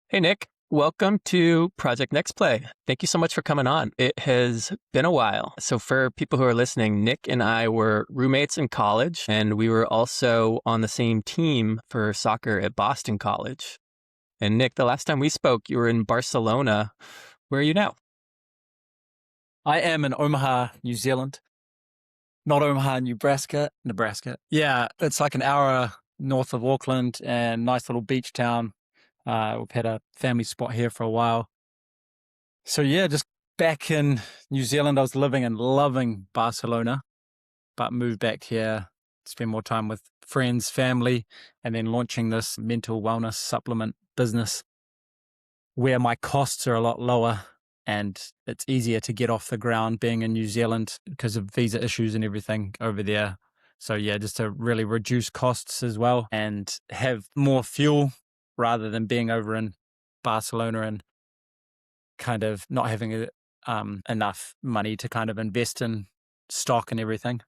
Hey, Nick. Welcome to Project NextPlay. Thank you so much for coming on. It has been a while. So for people who are listening, Nick and I were roommates in college, and we were also on the same team for soccer at Boston College. And Nick, the last time we spoke, you were in Barcelona. Where are you now? I am in Omaha, New Zealand. Not Omaha, Nebraska. Yeah, it's like an hour north of Auckland and nice little beach town. We've had a family spot here for a while. So yeah, just back in New Zealand, I was living and loving Barcelona, but moved back here, spend more time with friends, family, and then launching this mental wellness supplement business where my costs are a lot lower and it's easier to get off the ground being in New Zealand because of visa issues and everything over there. So yeah, just to really reduce costs as well and have more fuel rather than being over in Barcelona and kind of not having enough money to kind of invest in stock and everything.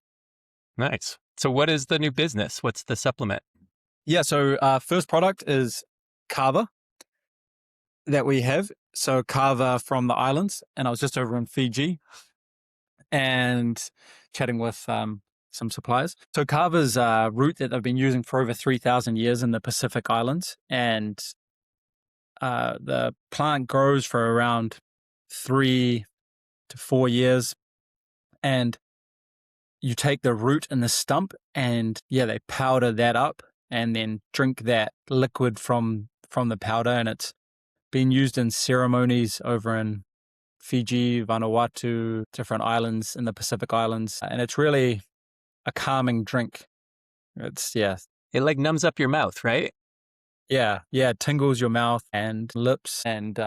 Nice. So what is the new business? What's the supplement? Yeah, so first product is Cava that we have. So Cava from the islands, and I was just over in Fiji and chatting with some suppliers. So Cava's a root that they've been using for over 3,000 years in the Pacific Islands, and the plant grows for around 3 to 4 years, and you take the root and the stump, and yeah, they powder that up, and then drink that liquid from the powder, and it's been used in ceremonies over in Fiji, Vanuatu, different islands in the Pacific Islands. And it's really a calming drink. Yeah. It like numbs up your mouth, right? Yeah. It tingles your mouth and lips. And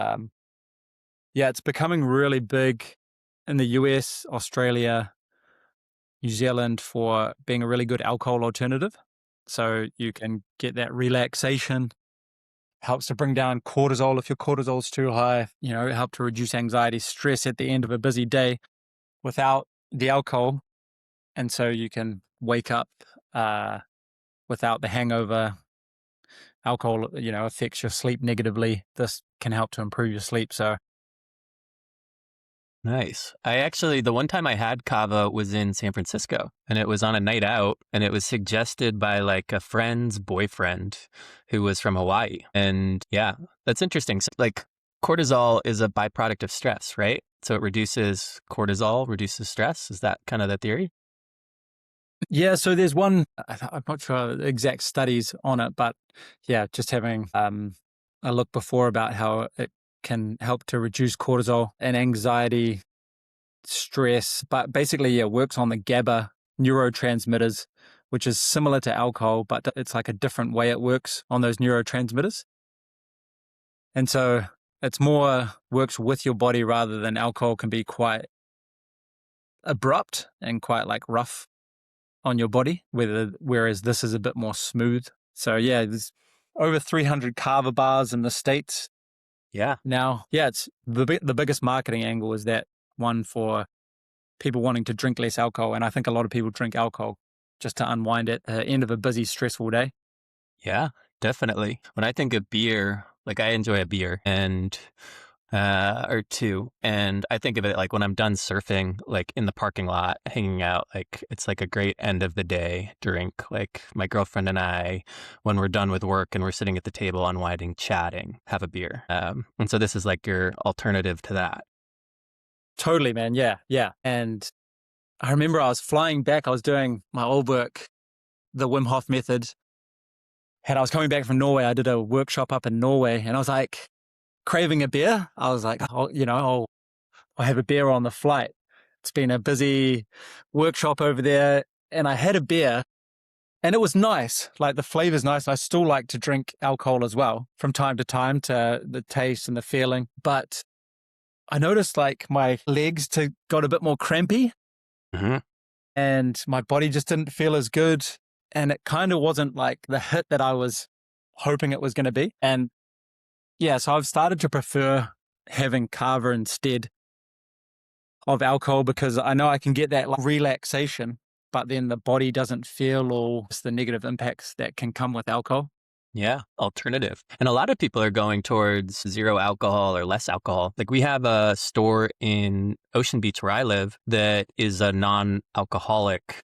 yeah, it's becoming really big in the US, Australia, New Zealand for being a really good alcohol alternative. So you can get that relaxation. Helps to bring down cortisol if your cortisol's too high, help to reduce anxiety, stress at the end of a busy day without the alcohol. And so you can wake up without the hangover. Alcohol, affects your sleep negatively. This can help to improve your sleep. So Nice. The one time I had Cava was in San Francisco, and it was on a night out, and it was suggested by like a friend's boyfriend who was from Hawaii. And yeah, that's interesting. So, like, cortisol is a byproduct of stress, right? So it reduces cortisol, reduces stress. Is that kind of the theory? yeah, so there's one, I'm not sure the exact studies on it, but yeah, just having a look before about how it can help to reduce cortisol and anxiety, stress, but basically, yeah, works on the GABA neurotransmitters, which is similar to alcohol, but it's like a different way it works on those neurotransmitters. And so it's more works with your body rather than alcohol can be quite abrupt and quite like rough on your body, whereas this is a bit more smooth. So yeah, there's over 300 Cava bars in the States. Yeah. Now, yeah, it's the biggest marketing angle is that one for people wanting to drink less alcohol. And I think a lot of people drink alcohol just to unwind at the end of a busy, stressful day. Yeah, definitely. When I think of beer, like I enjoy a beer and or two, and I think of it like when I'm done surfing, like in the parking lot, hanging out, like it's like a great end of the day drink. Like my girlfriend and I, when we're done with work and we're sitting at the table unwinding, chatting, have a beer. And so this is like your alternative to that. Totally, man. Yeah. And I remember I was flying back. I was doing my old work, the Wim Hof method. And I was coming back from Norway. I did a workshop up in Norway and I was like craving a beer. I was like, I'll have a beer on the flight. It's been a busy workshop over there. And I had a beer and it was nice. Like the flavor's nice. I still like to drink alcohol as well from time to time to the taste and the feeling. But I noticed like my legs got a bit more crampy Mm-hmm. and my body just didn't feel as good. And it kind of wasn't like the hit that I was hoping it was going to be. And yeah, so I've started to prefer having Cava instead of alcohol because I know I can get that like relaxation, but then the body doesn't feel all the negative impacts that can come with alcohol. Yeah, alternative. And a lot of people are going towards zero alcohol or less alcohol. Like we have a store in Ocean Beach where I live that is a non-alcoholic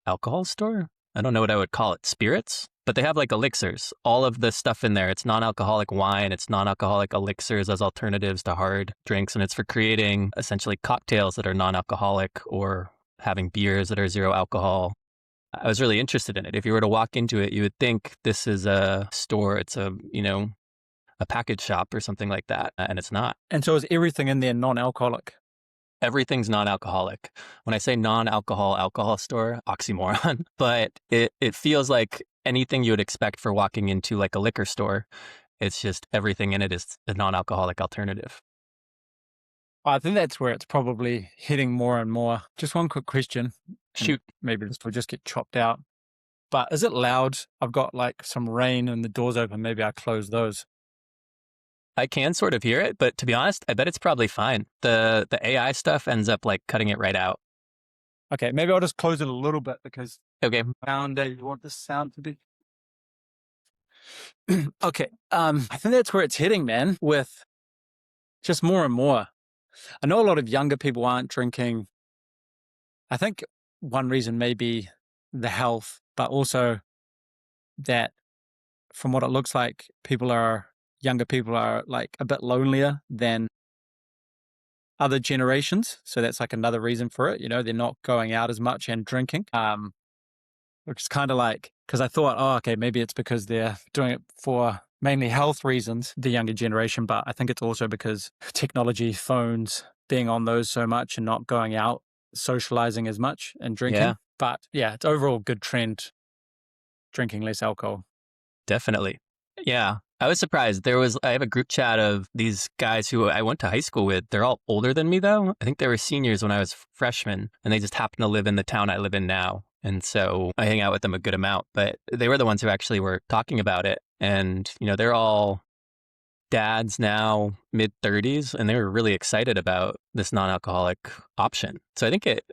alcohol store. I don't know what I would call it, spirits, but they have like elixirs. All of the stuff in there, it's non-alcoholic wine, it's non-alcoholic elixirs as alternatives to hard drinks, and it's for creating essentially cocktails that are non-alcoholic or having beers that are zero alcohol. I was really interested in it. If you were to walk into it, you would think this is a store. It's a package shop or something like that, and it's not. And so is everything in there non-alcoholic? Everything's non-alcoholic. When I say non-alcohol alcohol store, oxymoron, but it feels like anything you would expect for walking into like a liquor store. It's just everything in it is a non-alcoholic alternative. I think that's where it's probably heading more and more. Just one quick question, and Shoot, maybe this will just get chopped out. But is it loud? I've got like some rain and the doors open. Maybe I close those. I can sort of hear it, but to be honest, I bet it's probably fine. The AI stuff ends up like cutting it right out. Okay, maybe I'll just close it a little bit because Okay, you want the sound to be. Okay, I think that's where it's heading, man, with just more and more. I know a lot of younger people aren't drinking. I think one reason may be the health, but also that from what it looks like, younger people are like a bit lonelier than other generations. So that's like another reason for it. They're not going out as much and drinking. Which is kind of like, because I thought, oh, okay, maybe it's because they're doing it for mainly health reasons, the younger generation, but I think it's also because technology, phones, being on those so much and not going out, socializing as much and yeah, drinking. But yeah, it's overall good trend, drinking less alcohol. definitely. Yeah, I was surprised. I have a group chat of these guys who I went to high school with. They're all older than me, though. I think they were seniors when I was freshman, and they just happen to live in the town I live in now. And so I hang out with them a good amount, but they were the ones who actually were talking about it. And, they're all dads now, mid 30s, and they were really excited about this non-alcoholic option. So I think it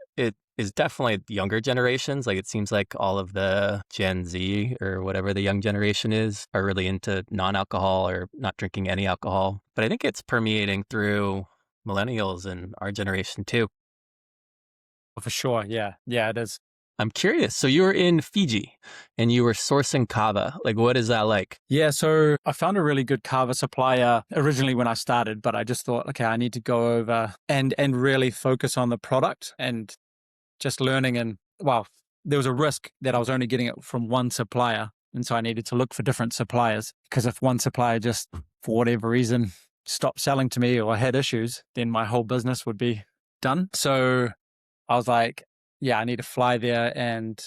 is definitely younger generations. Like it seems like all of the Gen Z or whatever the young generation is are really into non-alcohol or not drinking any alcohol. But I think it's permeating through millennials and our generation too. For sure. Yeah. Yeah, it is. I'm curious. So you were in Fiji and you were sourcing Cava. Like, what is that like? Yeah, so I found a really good Cava supplier originally when I started, but I just thought, okay, I need to go over and really focus on the product and just learning. And well, there was a risk that I was only getting it from one supplier. And so I needed to look for different suppliers because if one supplier just, for whatever reason, stopped selling to me or had issues, then my whole business would be done. So I was like, yeah, I need to fly there and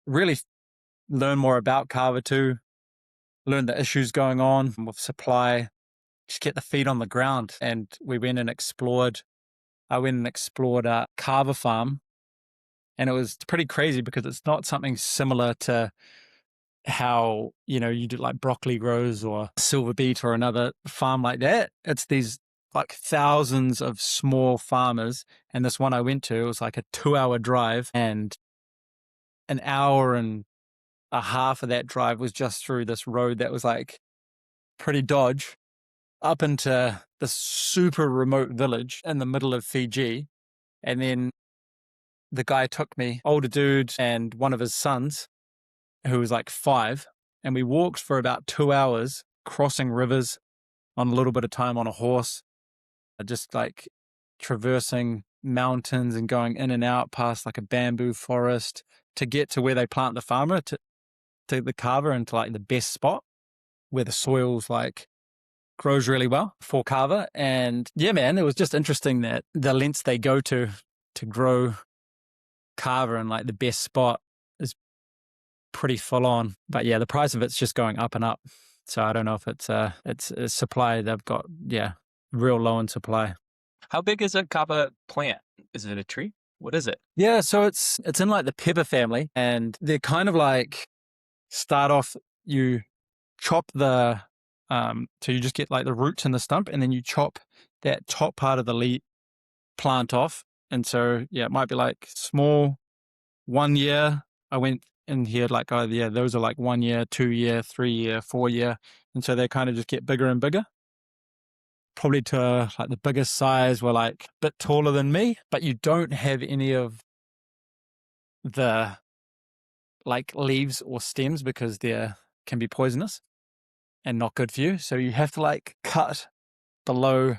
really learn more about Cava too, learn the issues going on with supply, just get the feet on the ground. And we went and explored. I went and explored a Cava farm. And it was pretty crazy because it's not something similar to how, you do like broccoli grows or silver beet or another farm like that. It's these like thousands of small farmers. And this one I went to, it was like a 2-hour drive, and an hour and a half of that drive was just through this road that was like pretty dodge up into this super remote village in the middle of Fiji. And then the guy took me, older dude and one of his sons, who was like 5. And we walked for about 2 hours, crossing rivers on a little bit of time on a horse, just like traversing mountains and going in and out past like a bamboo forest to get to where they plant the farmer, to the Cava, and to like the best spot where the soil's like grows really well for Cava. And yeah, man, it was just interesting that the lengths they go to grow Cava in like the best spot is pretty full on. But yeah, the price of it's just going up and up. So I don't know if it's a supply. They've got, yeah, real low in supply. How big is a Cava plant? Is it a tree? What is it? Yeah, so it's in like the pepper family, and they're kind of like start off, you chop the so you just get like the roots and the stump, and then you chop that top part of the leaf plant off. And so yeah, it might be like small 1 year. I went and he had like, oh yeah, those are like 1 year, 2 year, 3 year, 4 year. And so they kind of just get bigger and bigger. Probably to like the biggest size were like a bit taller than me, but you don't have any of the like leaves or stems because they can be poisonous and not good for you. So you have to like cut below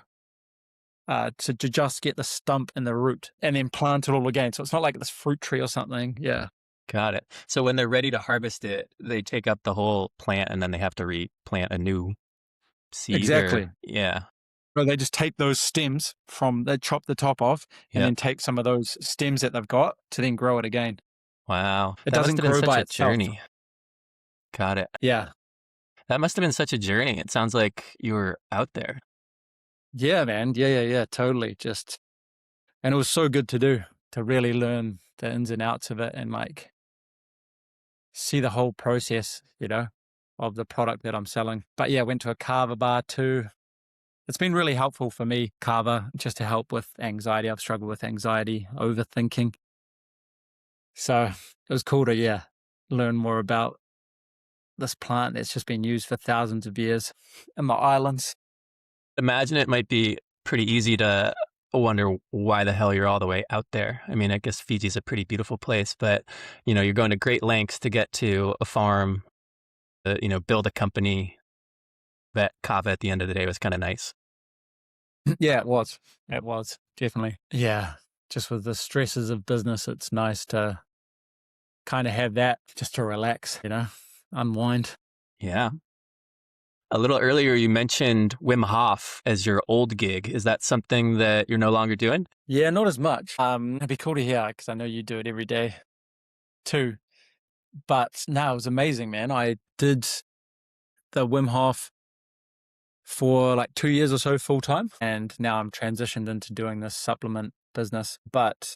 to just get the stump and the root and then plant it all again. So it's not like this fruit tree or something. Yeah. Got it. So when they're ready to harvest it, they take up the whole plant and then they have to replant a new seed or, Exactly. yeah. So they just take those stems they chop the top off and Yep. then take some of those stems that they've got to then grow it again. Wow. It That must doesn't have been grow such by a itself. journey. Got it. Yeah. That must have been such a journey. It sounds like you were out there. Yeah, man. Yeah. Totally. And it was so good to do, to really learn the ins and outs of it and like see the whole process, of the product that I'm selling. But yeah, went to a Cava bar too. It's been really helpful for me, Cava, just to help with anxiety. I've struggled with anxiety, overthinking. So it was cool to, learn more about this plant that's just been used for thousands of years in the islands. Imagine it might be pretty easy to wonder why the hell you're all the way out there. I mean, I guess Fiji's a pretty beautiful place, but you're going to great lengths to get to a farm, build a company. That Cava at the end of the day was kind of nice. Yeah, it was. It was, definitely. Yeah, just with the stresses of business, it's nice to kind of have that just to relax, unwind. Yeah. A little earlier, you mentioned Wim Hof as your old gig. Is that something that you're no longer doing? Yeah, not as much. It'd be cool to hear because I know you do it every day too. But no, it was amazing, man. I did the Wim Hof for like 2 years or so full time, and now I'm transitioned into doing this supplement business. But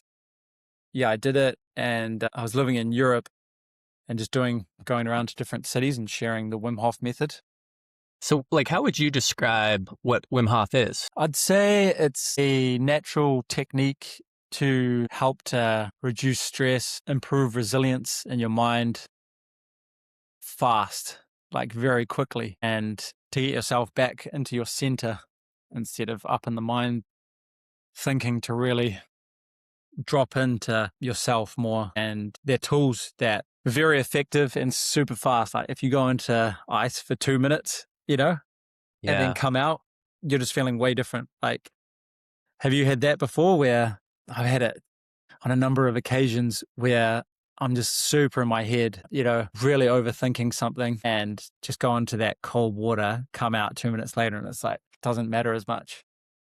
yeah, I did it, and I was living in Europe and just going around to different cities and sharing the Wim Hof method. So, how would you describe what Wim Hof is? I'd say it's a natural technique to help to reduce stress, improve resilience in your mind fast, like very quickly, and to get yourself back into your center instead of up in the mind thinking, to really drop into yourself more. And they're tools that are very effective and super fast. Like if you go into ice for 2 minutes, and then come out, you're just feeling way different. Like, have you had that before? Where I've had it on a number of occasions where I'm just super in my head, really overthinking something, and just go into that cold water, come out 2 minutes later, and it's like, doesn't matter as much.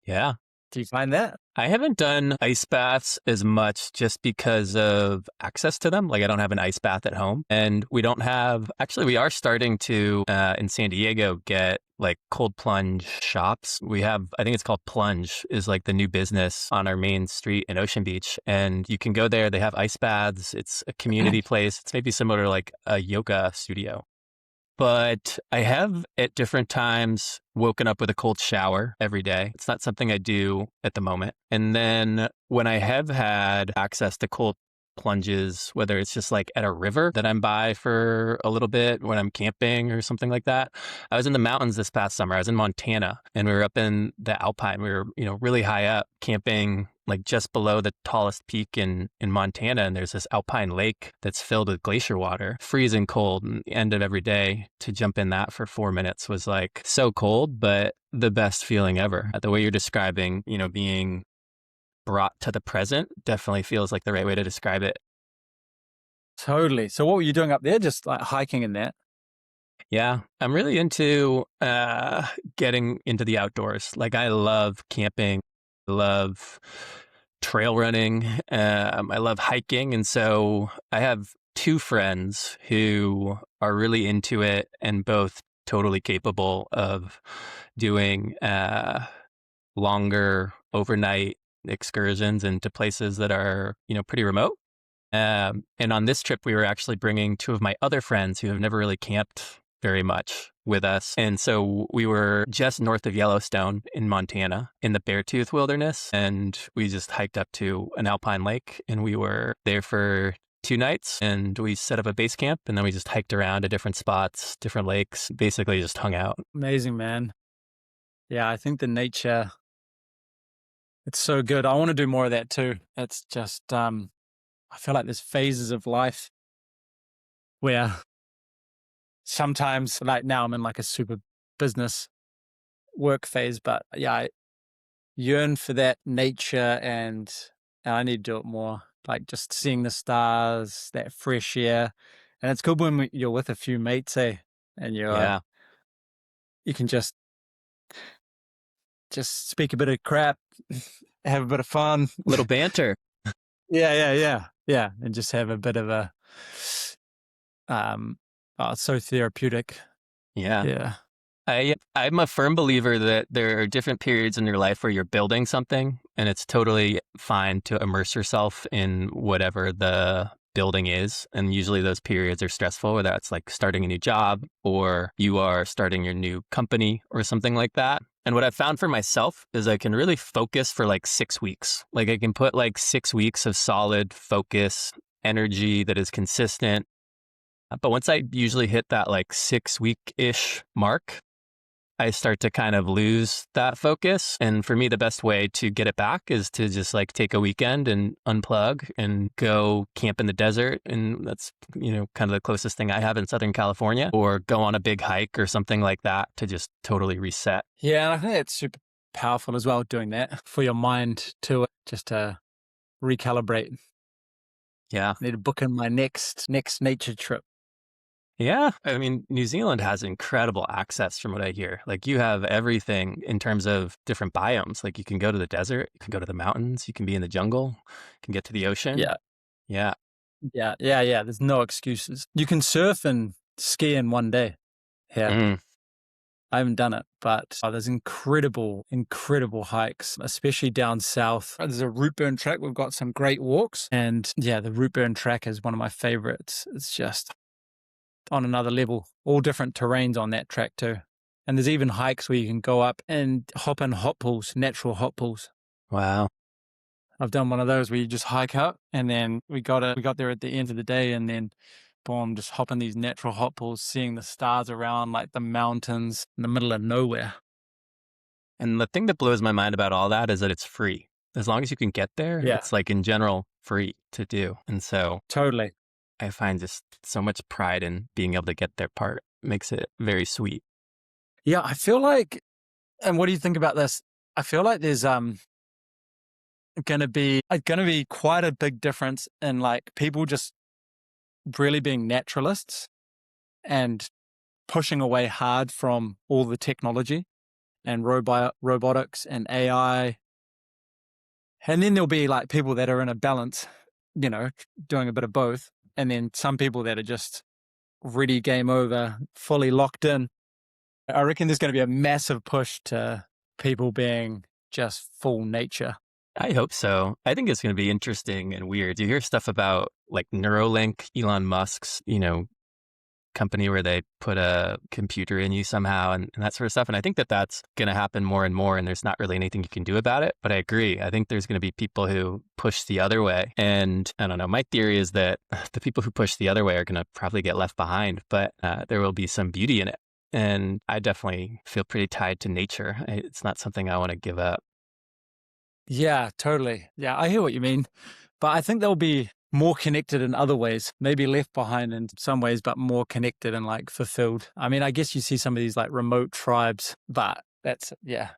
Yeah. Do you find that? I haven't done ice baths as much just because of access to them. Like I don't have an ice bath at home, and we are starting to, in San Diego, get like cold plunge shops. We have, I think it's called Plunge, is like the new business on our main street in Ocean Beach. And you can go there. They have ice baths. It's a community place. It's maybe similar to like a yoga studio. But I have at different times woken up with a cold shower every day. It's not something I do at the moment. And then when I have had access to cold plunges, whether it's just like at a river that I'm by for a little bit when I'm camping or something like that. I was in the mountains this past summer. I was in Montana and we were up in the Alpine. We were, really high up camping, like just below the tallest peak in Montana. And there's this alpine lake that's filled with glacier water, freezing cold. And the end of every day to jump in that for 4 minutes was like so cold, but the best feeling ever. The way you're describing, being brought to the present definitely feels like the right way to describe it. Totally. So what were you doing up there? Just like hiking in that? Yeah, I'm really into getting into the outdoors. Like I love camping, I love trail running, I love hiking. And so I have two friends who are really into it and both totally capable of doing longer overnight excursions into places that are, pretty remote. And on this trip, we were actually bringing two of my other friends who have never really camped very much with us. And so we were just north of Yellowstone in Montana in the Beartooth Wilderness. And we just hiked up to an alpine lake and we were there for 2 nights, and we set up a base camp, and then we just hiked around to different spots, different lakes, basically just hung out. Amazing, man. Yeah, I think the nature, it's so good. I want to do more of that too. It's just, I feel like there's phases of life where sometimes, like now I'm in like a super business work phase, but yeah, I yearn for that nature and I need to do it more. Like just seeing the stars, that fresh air. And it's good when you're with a few mates, eh? And Yeah, you can just speak a bit of crap, have a bit of fun. little banter. Yeah. And just have a bit of a, it's so therapeutic. Yeah. Yeah. I'm a firm believer that there are different periods in your life where you're building something, and it's totally fine to immerse yourself in whatever the building is. And usually those periods are stressful, whether that's like starting a new job or you are starting your new company or something like that. And what I've found for myself is I can really focus for like 6 weeks. Like I can put like 6 weeks of solid focus, energy that is consistent. But once I usually hit that like 6 week-ish mark, I start to kind of lose that focus. And for me, the best way to get it back is to just like take a weekend and unplug and go camp in the desert. And that's, kind of the closest thing I have in Southern California, or go on a big hike or something like that to just totally reset. Yeah. And I think it's super powerful as well, doing that for your mind too, just to recalibrate. Yeah. I need to book in my next nature trip. Yeah. I mean, New Zealand has incredible access from what I hear. Like you have everything in terms of different biomes. Like you can go to the desert, you can go to the mountains, you can be in the jungle, you can get to the ocean. Yeah. Yeah. Yeah. There's no excuses. You can surf and ski in one day. Yeah. Mm. I haven't done it, but there's incredible hikes, especially down south. There's a root burn track. We've got some great walks. And yeah, the root burn track is one of my favorites. It's just on another level, all different terrains on that track too. And there's even hikes where you can go up and hop in hot pools, natural hot pools. Wow. I've done one of those where you just hike up and then we got there at the end of the day and then boom, just hop in these natural hot pools, seeing the stars around like the mountains in the middle of nowhere. And the thing that blows my mind about all that is that it's free. As long as you can get there, Yeah, it's like in general free to do. And so totally. I find just so much pride in being able to get their part. Makes it very sweet. Yeah, I feel like, and what do you think about this? I feel like there's gonna be quite a big difference in like people just really being naturalists and pushing away hard from all the technology and robotics and AI. And then there'll be like people that are in a balance, doing a bit of both. And then some people that are just ready, game over, fully locked in. I reckon there's going to be a massive push to people being just full nature. I hope so. I think it's going to be interesting and weird. You hear stuff about like Neuralink, Elon Musk's, company where they put a computer in you somehow and that sort of stuff. And I think that that's going to happen more and more. And there's not really anything you can do about it. But I agree. I think there's going to be people who push the other way. And I don't know. My theory is that the people who push the other way are going to probably get left behind, but there will be some beauty in it. And I definitely feel pretty tied to nature. It's not something I want to give up. Yeah, totally. Yeah, I hear what you mean. But I think they'll be more connected in other ways, maybe left behind in some ways, but more connected and like fulfilled. I mean, I guess you see some of these like remote tribes, but yeah.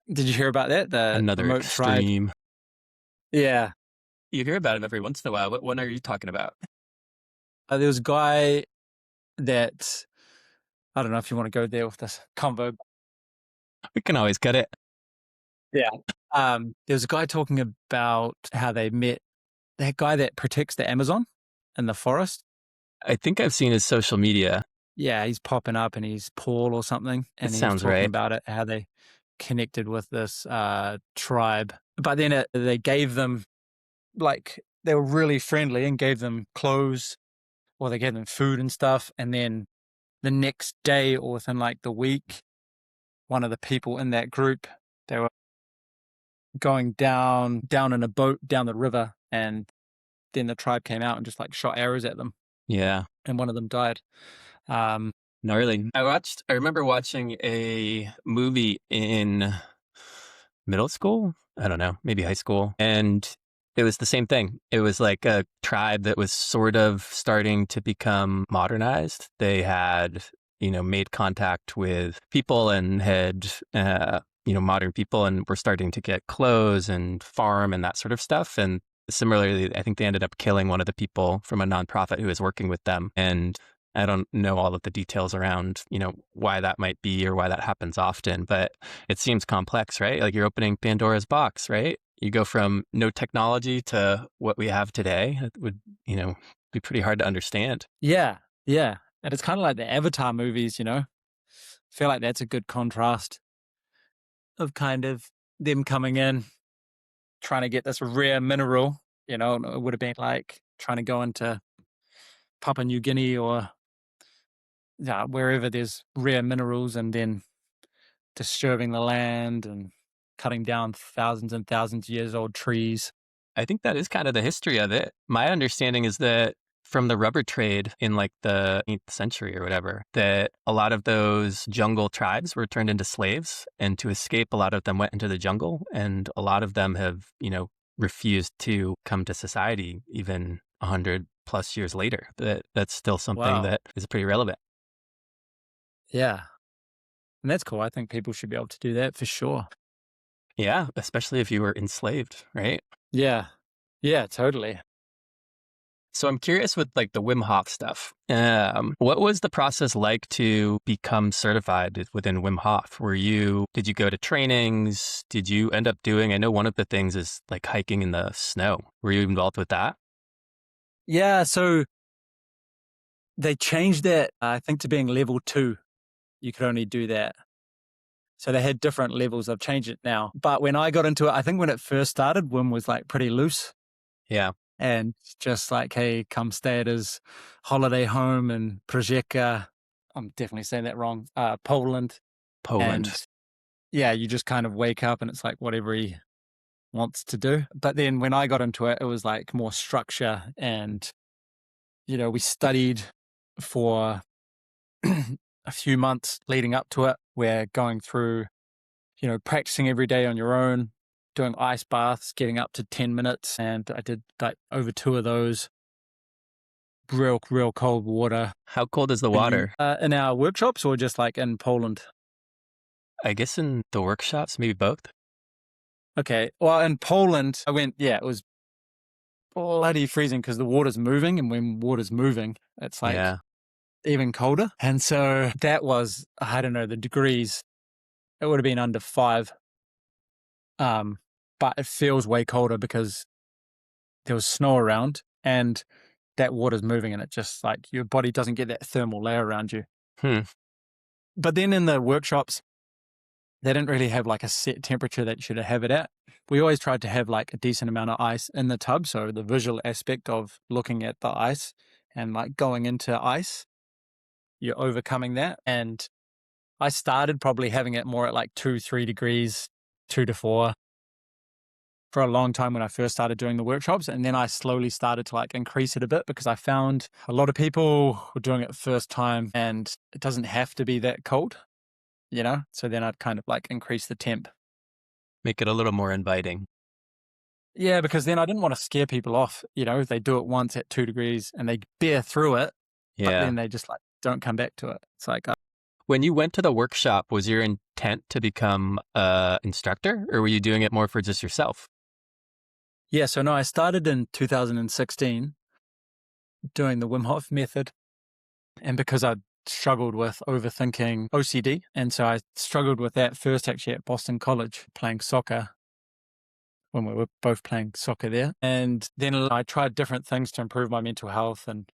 Did you hear about that? The Another remote tribe? extreme. Yeah. You hear about him every once in a while. What one are you talking about? There was a guy that, I don't know if you want to go there with this convo. We can always cut it. Yeah. There was a guy talking about how they met that guy that protects the Amazon and the forest. I think I've seen his social media. Yeah, he's popping up and he's Paul or something. It And he was sounds talking right. about it, how they connected with this tribe. But then they gave them, like, they were really friendly and gave them clothes or they gave them food and stuff. And then the next day or within like the week, one of the people in that group, they were going down in a boat down the river and then the tribe came out and just like shot arrows at them, Yeah. and one of them died. Um, Gnarly. I remember watching a movie in middle school. I don't know, maybe high school. And it was the same thing. It was like a tribe that was sort of starting to become modernized. They had, made contact with people and had, modern people, and were starting to get clothes and farm and that sort of stuff. And similarly, I think they ended up killing one of the people from a nonprofit who was working with them. And I don't know all of the details around, why that might be or why that happens often, but it seems complex, right? Like you're opening Pandora's box, right? You go from no technology to what we have today. It would, be pretty hard to understand. yeah, yeah. And it's kind of like the Avatar movies, I feel like that's a good contrast of kind of them coming in, trying to get this rare mineral, it would have been like trying to go into Papua New Guinea or wherever there's rare minerals, and then disturbing the land and cutting down thousands and thousands of years old trees. I think that is kind of the history of it. My understanding is that from the rubber trade in like the 8th century or whatever, that a lot of those jungle tribes were turned into slaves. And to escape, a lot of them went into the jungle. And a lot of them have, refused to come to society even 100+ years later. That's still something Wow. that is pretty relevant. Yeah. And that's cool. I think people should be able to do that for sure. Yeah, especially if you were enslaved, right? Yeah. Yeah, totally. So I'm curious with like the Wim Hof stuff. What was the process like to become certified within Wim Hof? Did you go to trainings? Did you end up doing, I know one of the things is like hiking in the snow. Were you involved with that? Yeah. So they changed that, I think, to being level 2. You could only do that. So they had different levels. I've changed it now. But when I got into it, I think when it first started, Wim was like pretty loose Yeah. and just like, hey, come stay at his holiday home in I'm definitely saying that wrong, Poland. Poland. And yeah, you just kind of wake up and it's like whatever he wants to do. But then when I got into it, it was like more structure, and, we studied for a few months leading up to it. We're going through, practicing every day on your own, doing ice baths, getting up to 10 minutes. And I did like over 2 of those, real, real cold water. How cold is the Are you water? in our workshops or just like in Poland? I guess in the workshops, maybe both. Okay. Well, in Poland, I went, yeah, it was bloody freezing because the water's moving. And when water's moving, it's like Yeah. even colder. And so that was, I don't know, the degrees, it would have been under 5. But it feels way colder because there was snow around and that water's moving, and it just like your body doesn't get that thermal layer around you. Hmm. But then in the workshops, they didn't really have like a set temperature that you should have it at. We always tried to have like a decent amount of ice in the tub. So the visual aspect of looking at the ice and like going into ice, you're overcoming that. And I started probably having it more at like 2-3 degrees, 2 to 4, for a long time when I first started doing the workshops. And then I slowly started to like increase it a bit because I found a lot of people were doing it first time and it doesn't have to be that cold, So then I'd kind of like increase the temp. Make it a little more inviting. Yeah, because then I didn't want to scare people off. They do it once at 2 degrees and they bear through it, but Yeah. then they just like don't come back to it. It's like, When you went to the workshop, was your intent to become a instructor, or were you doing it more for just yourself? yeah. So no, I started in 2016 doing the Wim Hof method. And because I struggled with overthinking OCD, and so I struggled with that first actually at Boston College playing soccer, when we were both playing soccer there. And then I tried different things to improve my mental health, and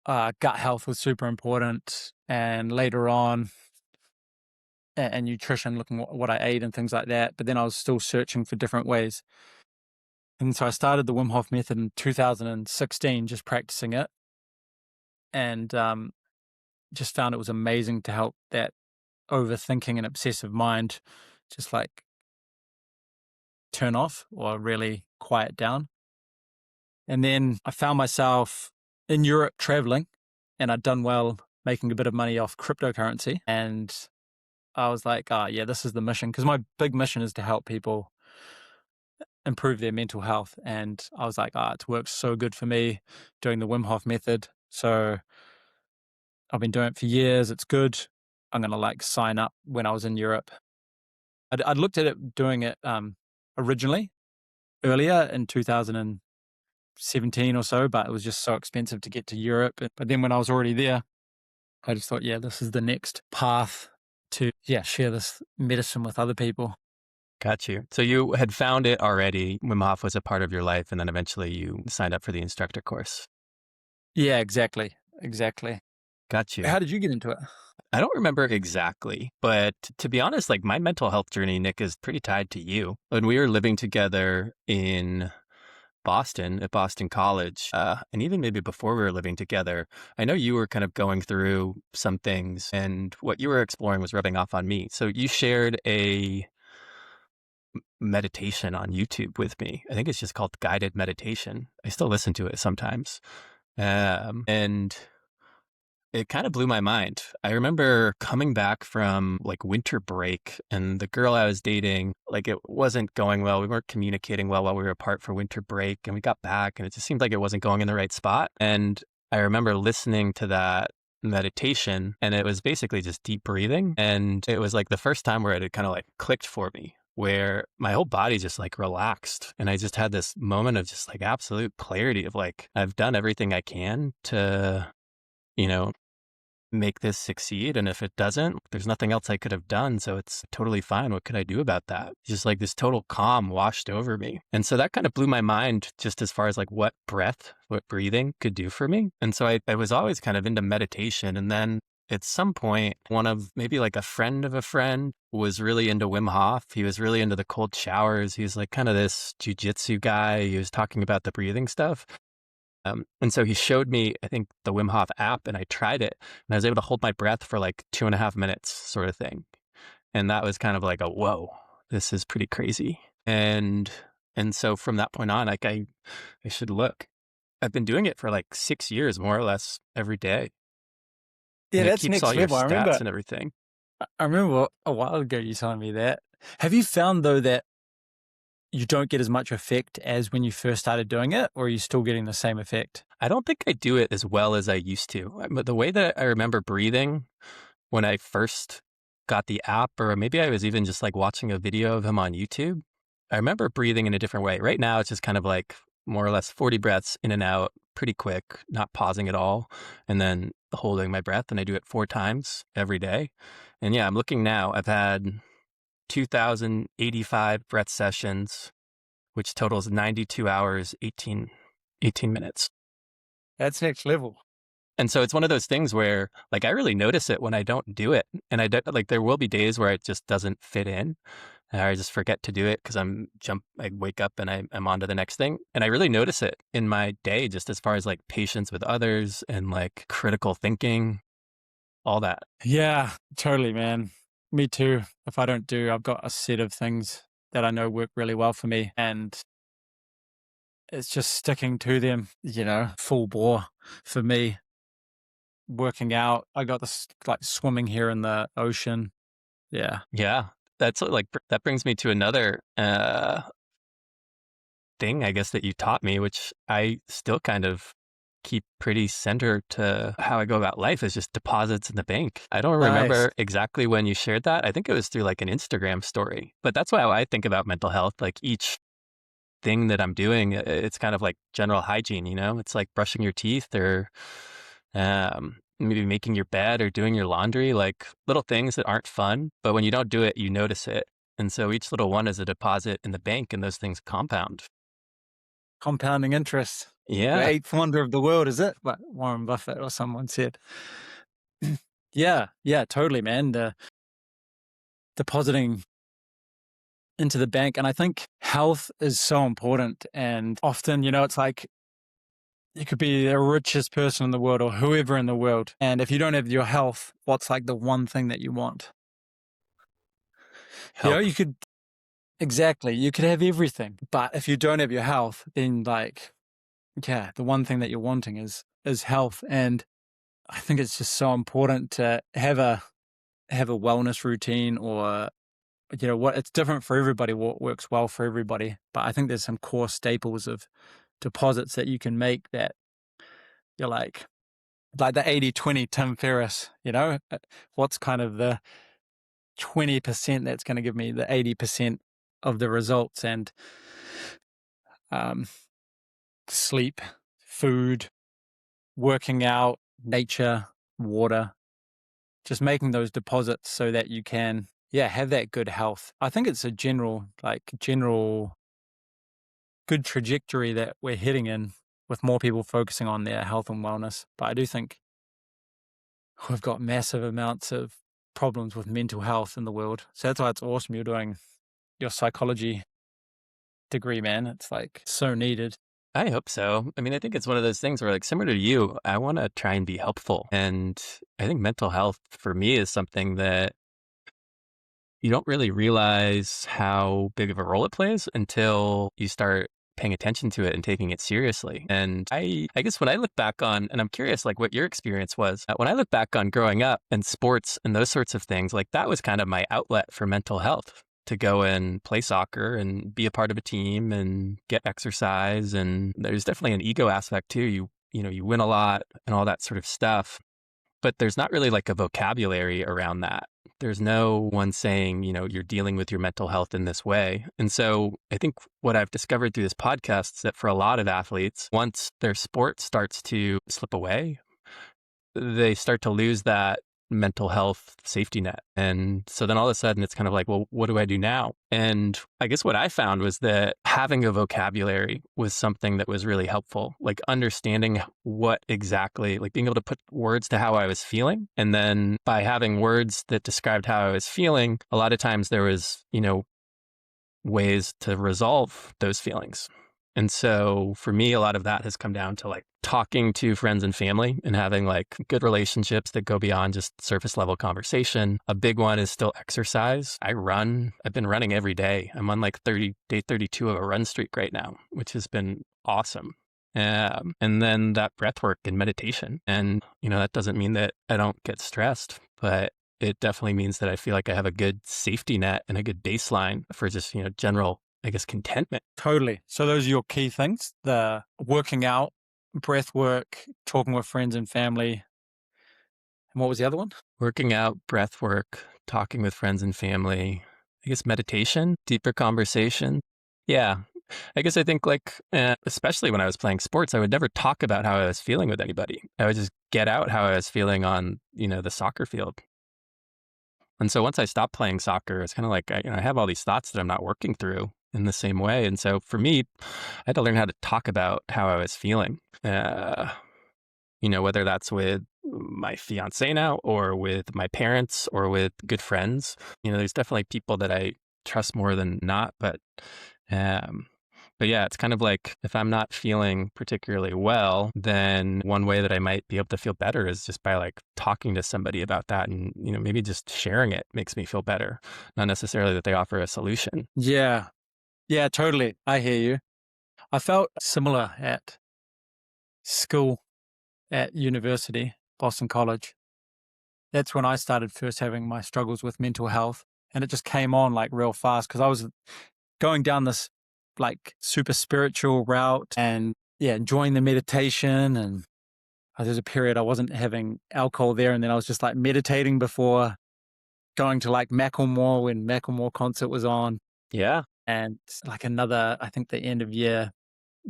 gut health was super important. And later on, and nutrition, looking at what I ate and things like that. But then I was still searching for different ways. And so I started the Wim Hof method in 2016, just practicing it. And just found it was amazing to help that overthinking and obsessive mind just like turn off or really quiet down. And then I found myself in Europe traveling, and I'd done well making a bit of money off cryptocurrency. And I was like, oh, yeah, this is the mission. Because my big mission is to help people improve their mental health. And I was like, it's worked so good for me doing the Wim Hof method. So I've been doing it for years. It's good. I'm going to like sign up when I was in Europe. I'd looked at it doing it originally earlier in 2017 or so, but it was just so expensive to get to Europe. But then when I was already there, I just thought, yeah, this is the next path to, share this medicine with other people. Got you. So you had found it already. Wim Hof was a part of your life, and then eventually you signed up for the instructor course. Yeah, exactly. Exactly. Got you. How did you get into it? I don't remember exactly, but to be honest, like my mental health journey, Nick, is pretty tied to you. When we were living together in Boston at Boston College, and even maybe before we were living together, I know you were kind of going through some things, and what you were exploring was rubbing off on me. So you shared a meditation on YouTube with me. I think it's just called guided meditation. I still listen to it sometimes. And it kind of blew my mind. I remember coming back from like winter break, and the girl I was dating, like it wasn't going well. We weren't communicating well while we were apart for winter break, and we got back and it just seemed like it wasn't going in the right spot. And I remember listening to that meditation, and it was basically just deep breathing. And it was like the first time where it had kind of like clicked for me, where my whole body just like relaxed. And I just had this moment of just like absolute clarity of like, I've done everything I can to, make this succeed. And if it doesn't, there's nothing else I could have done. So it's totally fine. What could I do about that? Just like this total calm washed over me. And so that kind of blew my mind just as far as like what breathing could do for me. And so I was always kind of into meditation. And then at some point, one of maybe like a friend of a friend was really into Wim Hof. He was really into the cold showers. He was like kind of this jujitsu guy. He was talking about the breathing stuff. And so he showed me, I think, the Wim Hof app, and I tried it, and I was able to hold my breath for like 2.5 minutes sort of thing. And that was kind of like a, whoa, this is pretty crazy. And so from that point on, like I should look. I've been doing it for like 6 years, more or less every day. Yeah, And it that's keeps next all your level. stats and everything. I remember a while ago you telling me that. Have you found though that you don't get as much effect as when you first started doing it, or are you still getting the same effect? I don't think I do it as well as I used to. But the way that I remember breathing when I first got the app, or maybe I was even just like watching a video of him on YouTube, I remember breathing in a different way. Right now, it's just kind of like more or less 40 breaths in and out, pretty quick, not pausing at all, and then holding my breath. And I do it 4 times every day. And yeah, I'm looking now. I've had 2,085 breath sessions, which totals 92 hours, 18 minutes. That's next level. And so it's one of those things where like I really notice it when I don't do it. And I like there will be days where it just doesn't fit in. And I just forget to do it because I wake up and I'm on to the next thing. And I really notice it in my day, just as far as like patience with others and like critical thinking, all that. Yeah, totally, man. Me too. If I don't do, I've got a set of things that I know work really well for me, and it's just sticking to them, full bore for me. Working out, I got this like swimming here in the ocean. Yeah. Yeah. That's like, that brings me to another thing, I guess, that you taught me, which I still kind of keep pretty centered to how I go about life, is just deposits in the bank. I don't remember Nice. exactly when you shared that. I think it was through like an Instagram story, but that's why I think about mental health. Like each thing that I'm doing, it's kind of like general hygiene, it's like brushing your teeth or maybe making your bed or doing your laundry, like little things that aren't fun, but when you don't do it, you notice it. And so each little one is a deposit in the bank, and those things compound. Compounding interest. The Yeah. eighth wonder of the world, is it? What Warren Buffett or someone said. Yeah, totally, man. The depositing into the bank. And I think health is so important. And often, it's like you could be the richest person in the world or whoever in the world. And if you don't have your health, what's like the one thing that you want? Help. You could, exactly, you could have everything. But if you don't have your health, then like yeah, the one thing that you're wanting is health. And I think it's just so important to have a wellness routine, or what, it's different for everybody, what works well for everybody. But I think there's some core staples of deposits that you can make that you're like the 80/20 Tim Ferriss, what's kind of the 20% that's going to give me the 80% of the results. And um, sleep, food, working out, nature, water, just making those deposits so that you can, yeah, have that good health. I think it's a general good trajectory that we're heading in, with more people focusing on their health and wellness. But I do think we've got massive amounts of problems with mental health in the world. So that's why it's awesome you're doing your psychology degree, man. It's like so needed. I hope so. I mean, I think it's one of those things where, like, similar to you, I want to try and be helpful. And I think mental health for me is something that you don't really realize how big of a role it plays until you start paying attention to it and taking it seriously. And I guess when I look back on, and I'm curious, like, what your experience was, when I look back on growing up and sports and those sorts of things, like, that was kind of my outlet for mental health, to go and play soccer and be a part of a team and get exercise. And there's definitely an ego aspect too. You win a lot and all that sort of stuff, but there's not really like a vocabulary around that. There's no one saying, you're dealing with your mental health in this way. And so I think what I've discovered through this podcast is that for a lot of athletes, once their sport starts to slip away, they start to lose that mental health safety net. And so then all of a sudden it's kind of like, well, what do I do now? And I guess what I found was that having a vocabulary was something that was really helpful, like understanding what exactly, like being able to put words to how I was feeling. And then by having words that described how I was feeling, a lot of times there was, ways to resolve those feelings. And so for me, a lot of that has come down to like talking to friends and family and having like good relationships that go beyond just surface level conversation. A big one is still exercise. I've been running every day. I'm on like day 32 of a run streak right now, which has been awesome. And then that breath work and meditation. And, that doesn't mean that I don't get stressed, but it definitely means that I feel like I have a good safety net and a good baseline for just, general, I guess, contentment. Totally. So those are your key things: the working out, breath work, talking with friends and family. And what was the other one? Working out, breath work, talking with friends and family, I guess meditation, deeper conversation. Yeah. I guess I think like, especially when I was playing sports, I would never talk about how I was feeling with anybody. I would just get out how I was feeling on, the soccer field. And so once I stopped playing soccer, it's kind of like, I have all these thoughts that I'm not working through in the same way. And so for me, I had to learn how to talk about how I was feeling, whether that's with my fiance now or with my parents or with good friends. There's definitely people that I trust more than not, um, but yeah, it's kind of like if I'm not feeling particularly well, then one way that I might be able to feel better is just by like talking to somebody about that, and, maybe just sharing it makes me feel better. Not necessarily that they offer a solution. Yeah. Yeah, totally. I hear you. I felt similar at school, at university, Boston College. That's when I started first having my struggles with mental health. And it just came on like real fast, because I was going down this like super spiritual route and enjoying the meditation. And there's a period I wasn't having alcohol there. And then I was just like meditating before going to like Macklemore, when Macklemore concert was on. Yeah. And like another, I think the end of year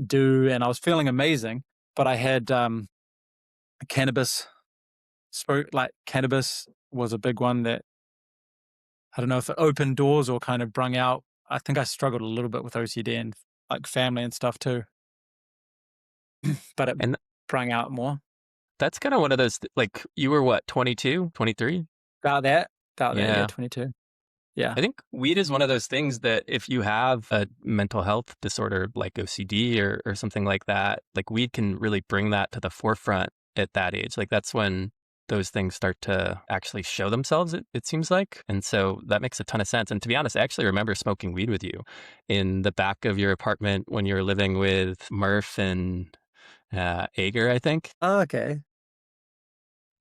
do. And I was feeling amazing, but I had cannabis. Cannabis was a big one that, I don't know if it opened doors or kind of brung out. I think I struggled a little bit with OCD and like family and stuff too, but it And brung out more. that's kind of one of those, like, you were what, 22, 23? About that, yeah, Yeah. 22. Yeah. I think weed is one of those things that if you have a mental health disorder like OCD or something like that, like weed can really bring that to the forefront at that age. Like that's when those things start to actually show themselves, it seems like. And so that makes a ton of sense. And to be honest, I actually remember smoking weed with you in the back of your apartment when you were living with Murph and Ager, I think. Oh, okay.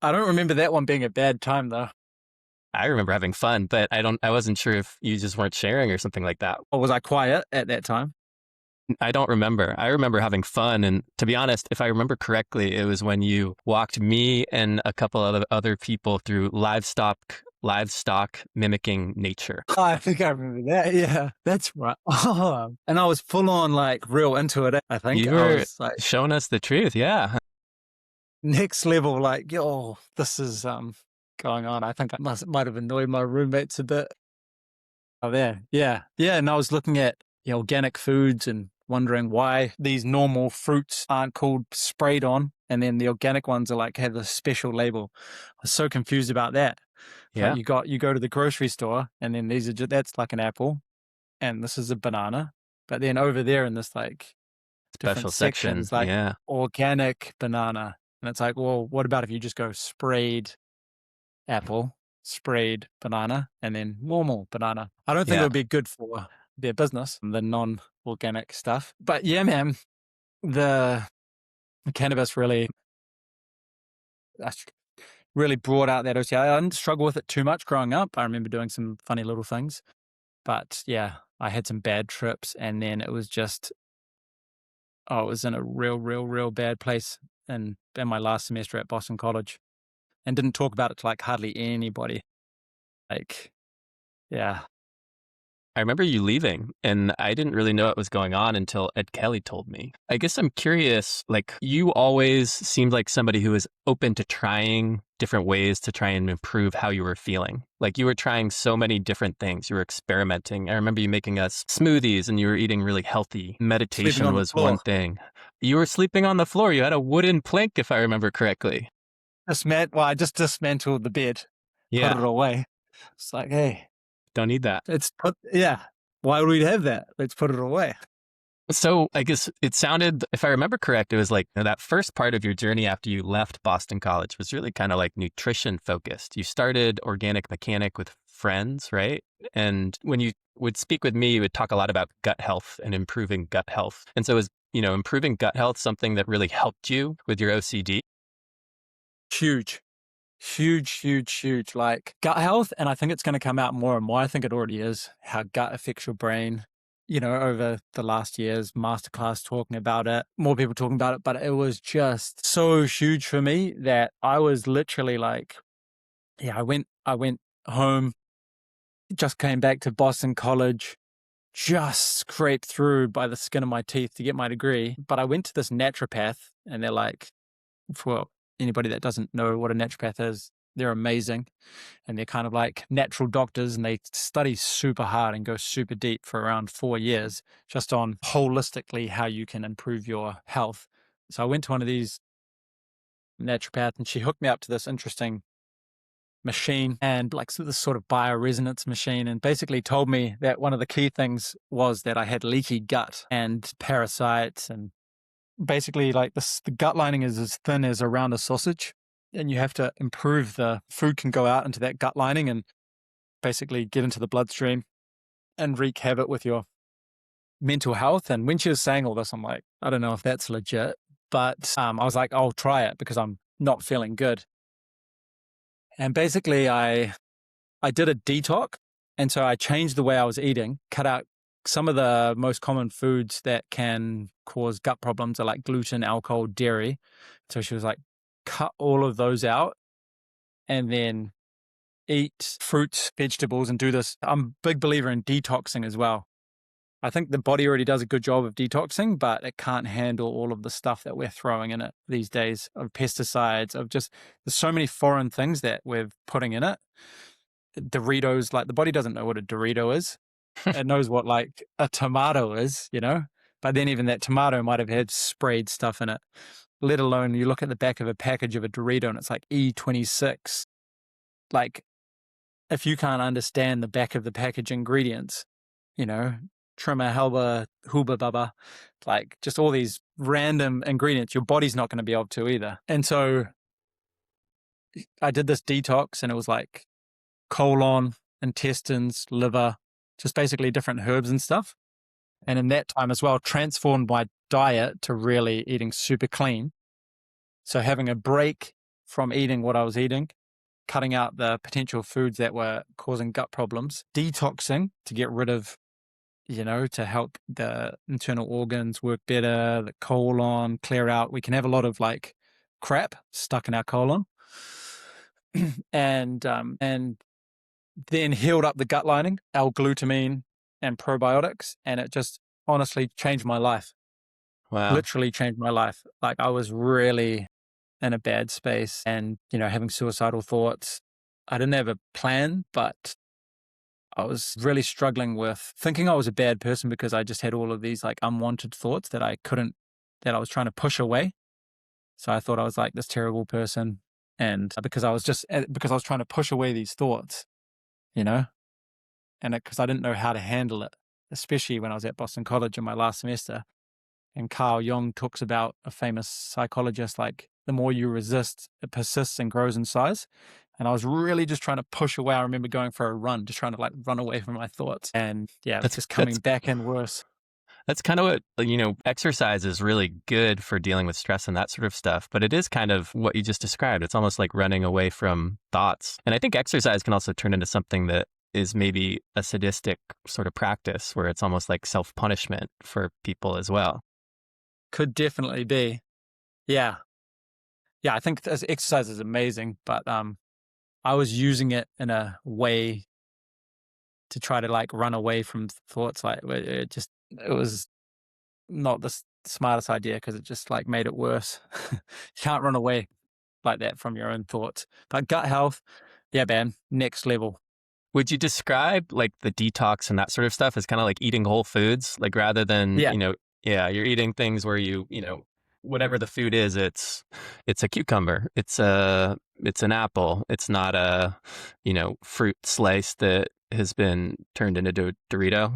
I don't remember that one being a bad time though. I remember having fun, but I wasn't sure if you just weren't sharing or something like that. Or was I quiet at that time? I don't remember. I remember having fun. And to be honest, if I remember correctly, it was when you walked me and a couple of other people through livestock mimicking nature. Oh, I think I remember that. Yeah, that's right. Oh, and I was full on like real into it. I think You I were was like showing us the truth. Yeah. next level, like, yo, this is going on. I think I might have annoyed my roommates a bit. Oh, there. Yeah. Yeah. And I was looking at organic foods and wondering why these normal fruits aren't called sprayed on. And then the organic ones are like have a special label. I was so confused about that. It's like Yeah. you go to the grocery store and then these are just, that's like an apple and this is a banana. But then over there in this like different Special section. sections, like Yeah. organic banana. And it's like, well, what about if you just go sprayed apple, sprayed banana, and then normal banana? I don't think it Yeah. would be good for their business, the non-organic stuff. But yeah, man, the cannabis uh, really brought out that OCR. I didn't struggle with it too much growing up. I remember doing some funny little things. But yeah, I had some bad trips, and then it was just, I was in a real bad place in my last semester at Boston College, and didn't talk about it to like hardly anybody. Like, yeah, I remember you leaving, and I didn't really know what was going on until Ed Kelly told me. I guess I'm curious, like, you always seemed like somebody who was open to trying different ways to try and improve how you were feeling. Like, you were trying so many different things. You were experimenting. I remember you making us smoothies, and you were eating really healthy. sleeping Meditation on the was one floor. thing. You were sleeping on the floor. You had a wooden plank, if I remember correctly. I just dismantled the bed, put it Yeah, away. It's like, hey, don't need that. yeah. Why would we have that? Let's put it away. So I guess it sounded, if I remember correct, it was like that first part of your journey after you left Boston College was really kind of like nutrition focused. You started organic mechanic with friends, right? And when you would speak with me, you would talk a lot about gut health and improving gut health. And so is, improving gut health something that really helped you with your OCD? Huge, huge. Like gut health. And I think it's going to come out more and more. I think it already is how gut affects your brain. Over the last year's masterclass talking about it, more people talking about it, but it was just so huge for me that I was literally like, yeah, I went home, just came back to Boston College, just scraped through by the skin of my teeth to get my degree. But I went to this naturopath and they're like, for anybody that doesn't know what a naturopath is, they're amazing. And they're kind of like natural doctors and they study super hard and go super deep for around 4 years just on holistically how you can improve your health. So I went to one of these naturopath and she hooked me up to this interesting machine and like this sort of bioresonance machine and basically told me that one of the key things was that I had leaky gut and parasites and basically like this, the gut lining is as thin as around a sausage and you have to improve the food can go out into that gut lining and basically get into the bloodstream and wreak havoc with your mental health. And when she was saying all this, I'm like, I don't know if that's legit, but I was like, I'll try it because I'm not feeling good. And basically I did a detox. And so I changed the way I was eating, cut out some of the most common foods that can cause gut problems are like gluten, alcohol, dairy. So she was like, cut all of those out and then eat fruits, vegetables, and do this. I'm a big believer in detoxing as well. I think the body already does a good job of detoxing, but it can't handle all of the stuff that we're throwing in it these days of pesticides, of just, there's so many foreign things that we're putting in it. Doritos, like the body doesn't know what a Dorito is. It knows what like a tomato is, but then even that tomato might have had sprayed stuff in it, let alone you look at the back of a package of a Dorito and it's like E26. Like if you can't understand the back of the package ingredients, trimmer, helba, huba baba, like just all these random ingredients, your body's not going to be able to either. And so I did this detox and it was like colon, intestines, liver, just basically different herbs and stuff. And in that time as well, transformed my diet to really eating super clean. So having a break from eating what I was eating, cutting out the potential foods that were causing gut problems, detoxing to get rid of, to help the internal organs work better, the colon clear out. We can have a lot of like crap stuck in our colon, and then healed up the gut lining, L-glutamine and probiotics, and it just honestly changed my life. Wow. Literally changed my life. Like I was really in a bad space and, having suicidal thoughts. I didn't have a plan, but I was really struggling with thinking I was a bad person because I just had all of these like unwanted thoughts that that I was trying to push away. So I thought I was like this terrible person. And because I was trying to push away these thoughts, you know, and because I didn't know how to handle it, especially when I was at Boston College in my last semester. And Carl Jung talks about, a famous psychologist, like the more you resist, it persists and grows in size. And I was really just trying to push away. I remember going for a run, just trying to like run away from my thoughts. And yeah, That's just that's coming back in worse. That's kind of what, exercise is really good for dealing with stress and that sort of stuff. But it is kind of what you just described. It's almost like running away from thoughts. And I think exercise can also turn into something that is maybe a sadistic sort of practice where it's almost like self-punishment for people as well. Could definitely be. Yeah. Yeah, I think exercise is amazing, but I was using it in a way to try to like run away from thoughts. Like it was not the smartest idea because it just like made it worse. You can't run away like that from your own thoughts. But gut health, yeah, man, next level. Would you describe like the detox and that sort of stuff as kind of like eating whole foods? Like rather than, Yeah, yeah, you're eating things where whatever the food is, it's a cucumber, it's an apple, it's not a, fruit slice that has been turned into a Dorito.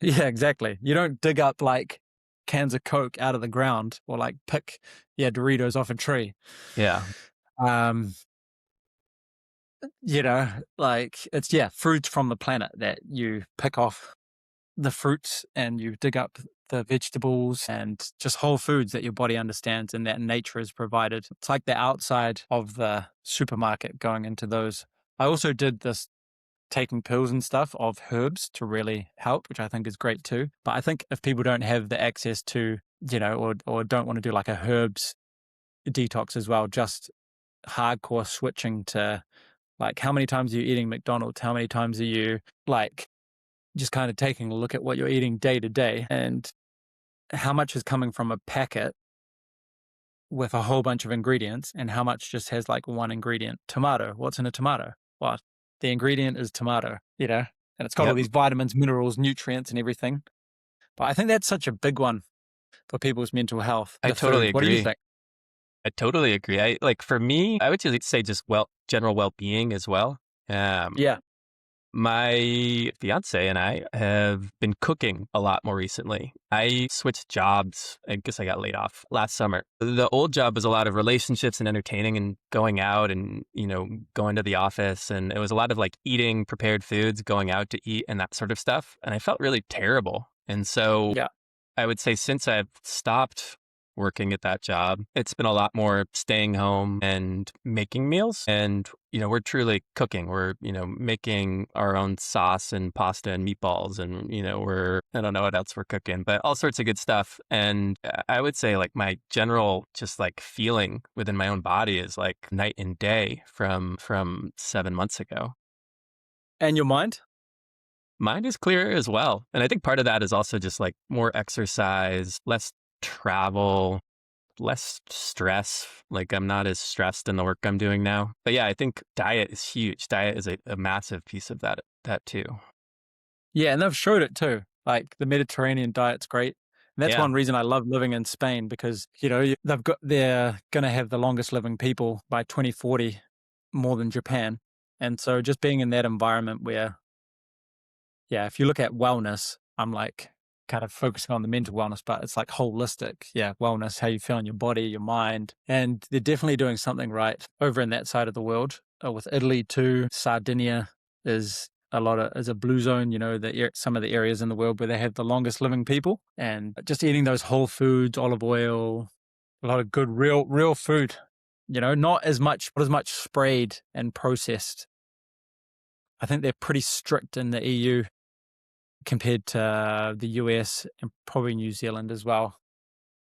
yeah, exactly. You don't dig up like cans of Coke out of the ground or like pick, Doritos off a tree. Yeah. Um, like it's, fruits from the planet that you pick off the fruits and you dig up the vegetables and just whole foods that your body understands and that nature has provided. It's like the outside of the supermarket going into those. I also did this taking pills and stuff of herbs to really help, which I think is great too. But I think if people don't have the access to, or don't want to do like a herbs detox as well, just hardcore switching to like how many times are you eating McDonald's? How many times are you like just kind of taking a look at what you're eating day to day and how much is coming from a packet with a whole bunch of ingredients and how much just has like one ingredient. Tomato. What's in a tomato? Well, the ingredient is tomato, and it's got all Yep. these vitamins, minerals, nutrients, and everything. But I think that's such a big one for people's mental health, I the totally food. What do you agree. think? I totally agree. I like for me, I would just say just general well-being as well. Um, Yeah. My fiance and I have been cooking a lot more recently. I switched jobs. I guess I got laid off last summer. The old job was a lot of relationships and entertaining and going out and, going to the office. And it was a lot of like eating prepared foods, going out to eat and that sort of stuff. And I felt really terrible. And so Yeah. I would say since I've stopped working at that job, it's been a lot more staying home and making meals. And, we're truly cooking. We're, making our own sauce and pasta and meatballs. And, I don't know what else we're cooking, but all sorts of good stuff. And I would say like my general just like feeling within my own body is like night and day from 7 months ago. And your mind? Mind is clearer as well. And I think part of that is also just like more exercise, less travel, less stress. Like I'm not as stressed in the work I'm doing now. But yeah, I think diet is huge. Diet is a massive piece of that too. Yeah. And they've showed it too. Like the Mediterranean diet's great. And that's Yeah. one reason I love living in Spain because, they're going to have the longest living people by 2040 more than Japan. And so just being in that environment where, if you look at wellness, I'm like kind of focusing on the mental wellness, but it's like holistic. Yeah. Wellness, how you feel in your body, your mind. And they're definitely doing something right over in that side of the world with Italy too. Sardinia is as a blue zone, some of the areas in the world where they have the longest living people, and just eating those whole foods, olive oil, a lot of good real food, not as much sprayed and processed. I think they're pretty strict in the EU compared to the US and probably New Zealand as well,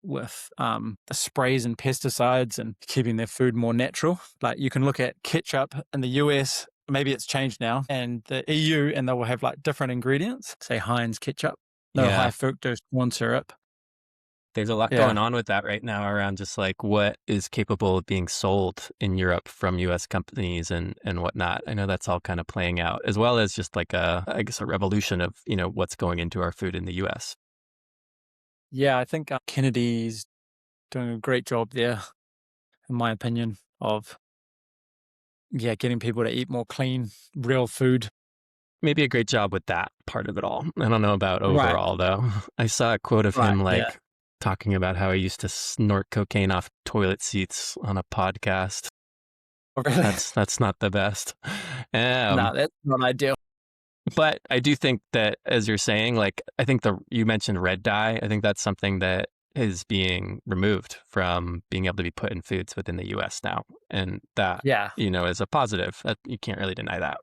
with the sprays and pesticides and keeping their food more natural. Like you can look at ketchup in the US, maybe it's changed now, and the EU, and they will have like different ingredients. Say Heinz ketchup, no high Yeah. fructose corn syrup. There's a lot going Yeah, on with that right now around just like what is capable of being sold in Europe from US companies and whatnot. I know that's all kind of playing out, as well as just like I guess a revolution of, what's going into our food in the US. yeah. I think Kennedy's doing a great job there, in my opinion, of getting people to eat more clean, real food. Maybe a great job with that part of it all. I don't know about Right, overall though. I saw a quote of right. him Yeah, like talking about how he used to snort cocaine off toilet seats on a podcast. oh, really. That's not the best. No, Um, that's not ideal. but I do think that, as you're saying, like I think you mentioned red dye. I think that's something that is being removed from being able to be put in foods within the U.S. now, and that Yeah, is a positive. That you can't really deny that.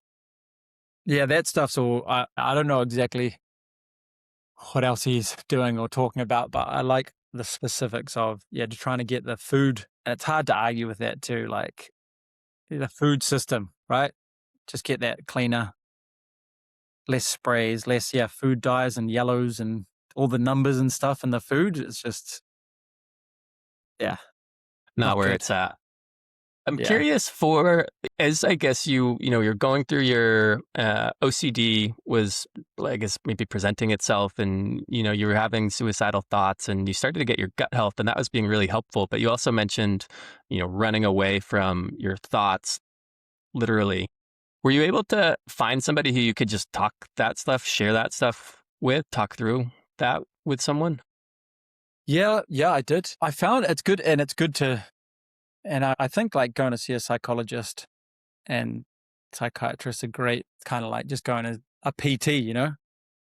yeah. That stuff's all. I don't know exactly what else he's doing or talking about, but I like the specifics of trying to get the food. And it's hard to argue with that too. Like the food system, right? Just get that cleaner, less sprays, less food dyes and yellows and all the numbers and stuff in the food. It's just yeah, Not not where good. it's at. I'm Yeah, curious as I guess you're going through your OCD was, I guess, maybe presenting itself, and you were having suicidal thoughts, and you started to get your gut health, and that was being really helpful. But you also mentioned, running away from your thoughts, literally. Were you able to find somebody who you could just share that stuff with, talk through that with someone? yeah. I did. I found it's good, and it's good to. And I think like going to see a psychologist and psychiatrists are great. It's kind of like just going as a PT,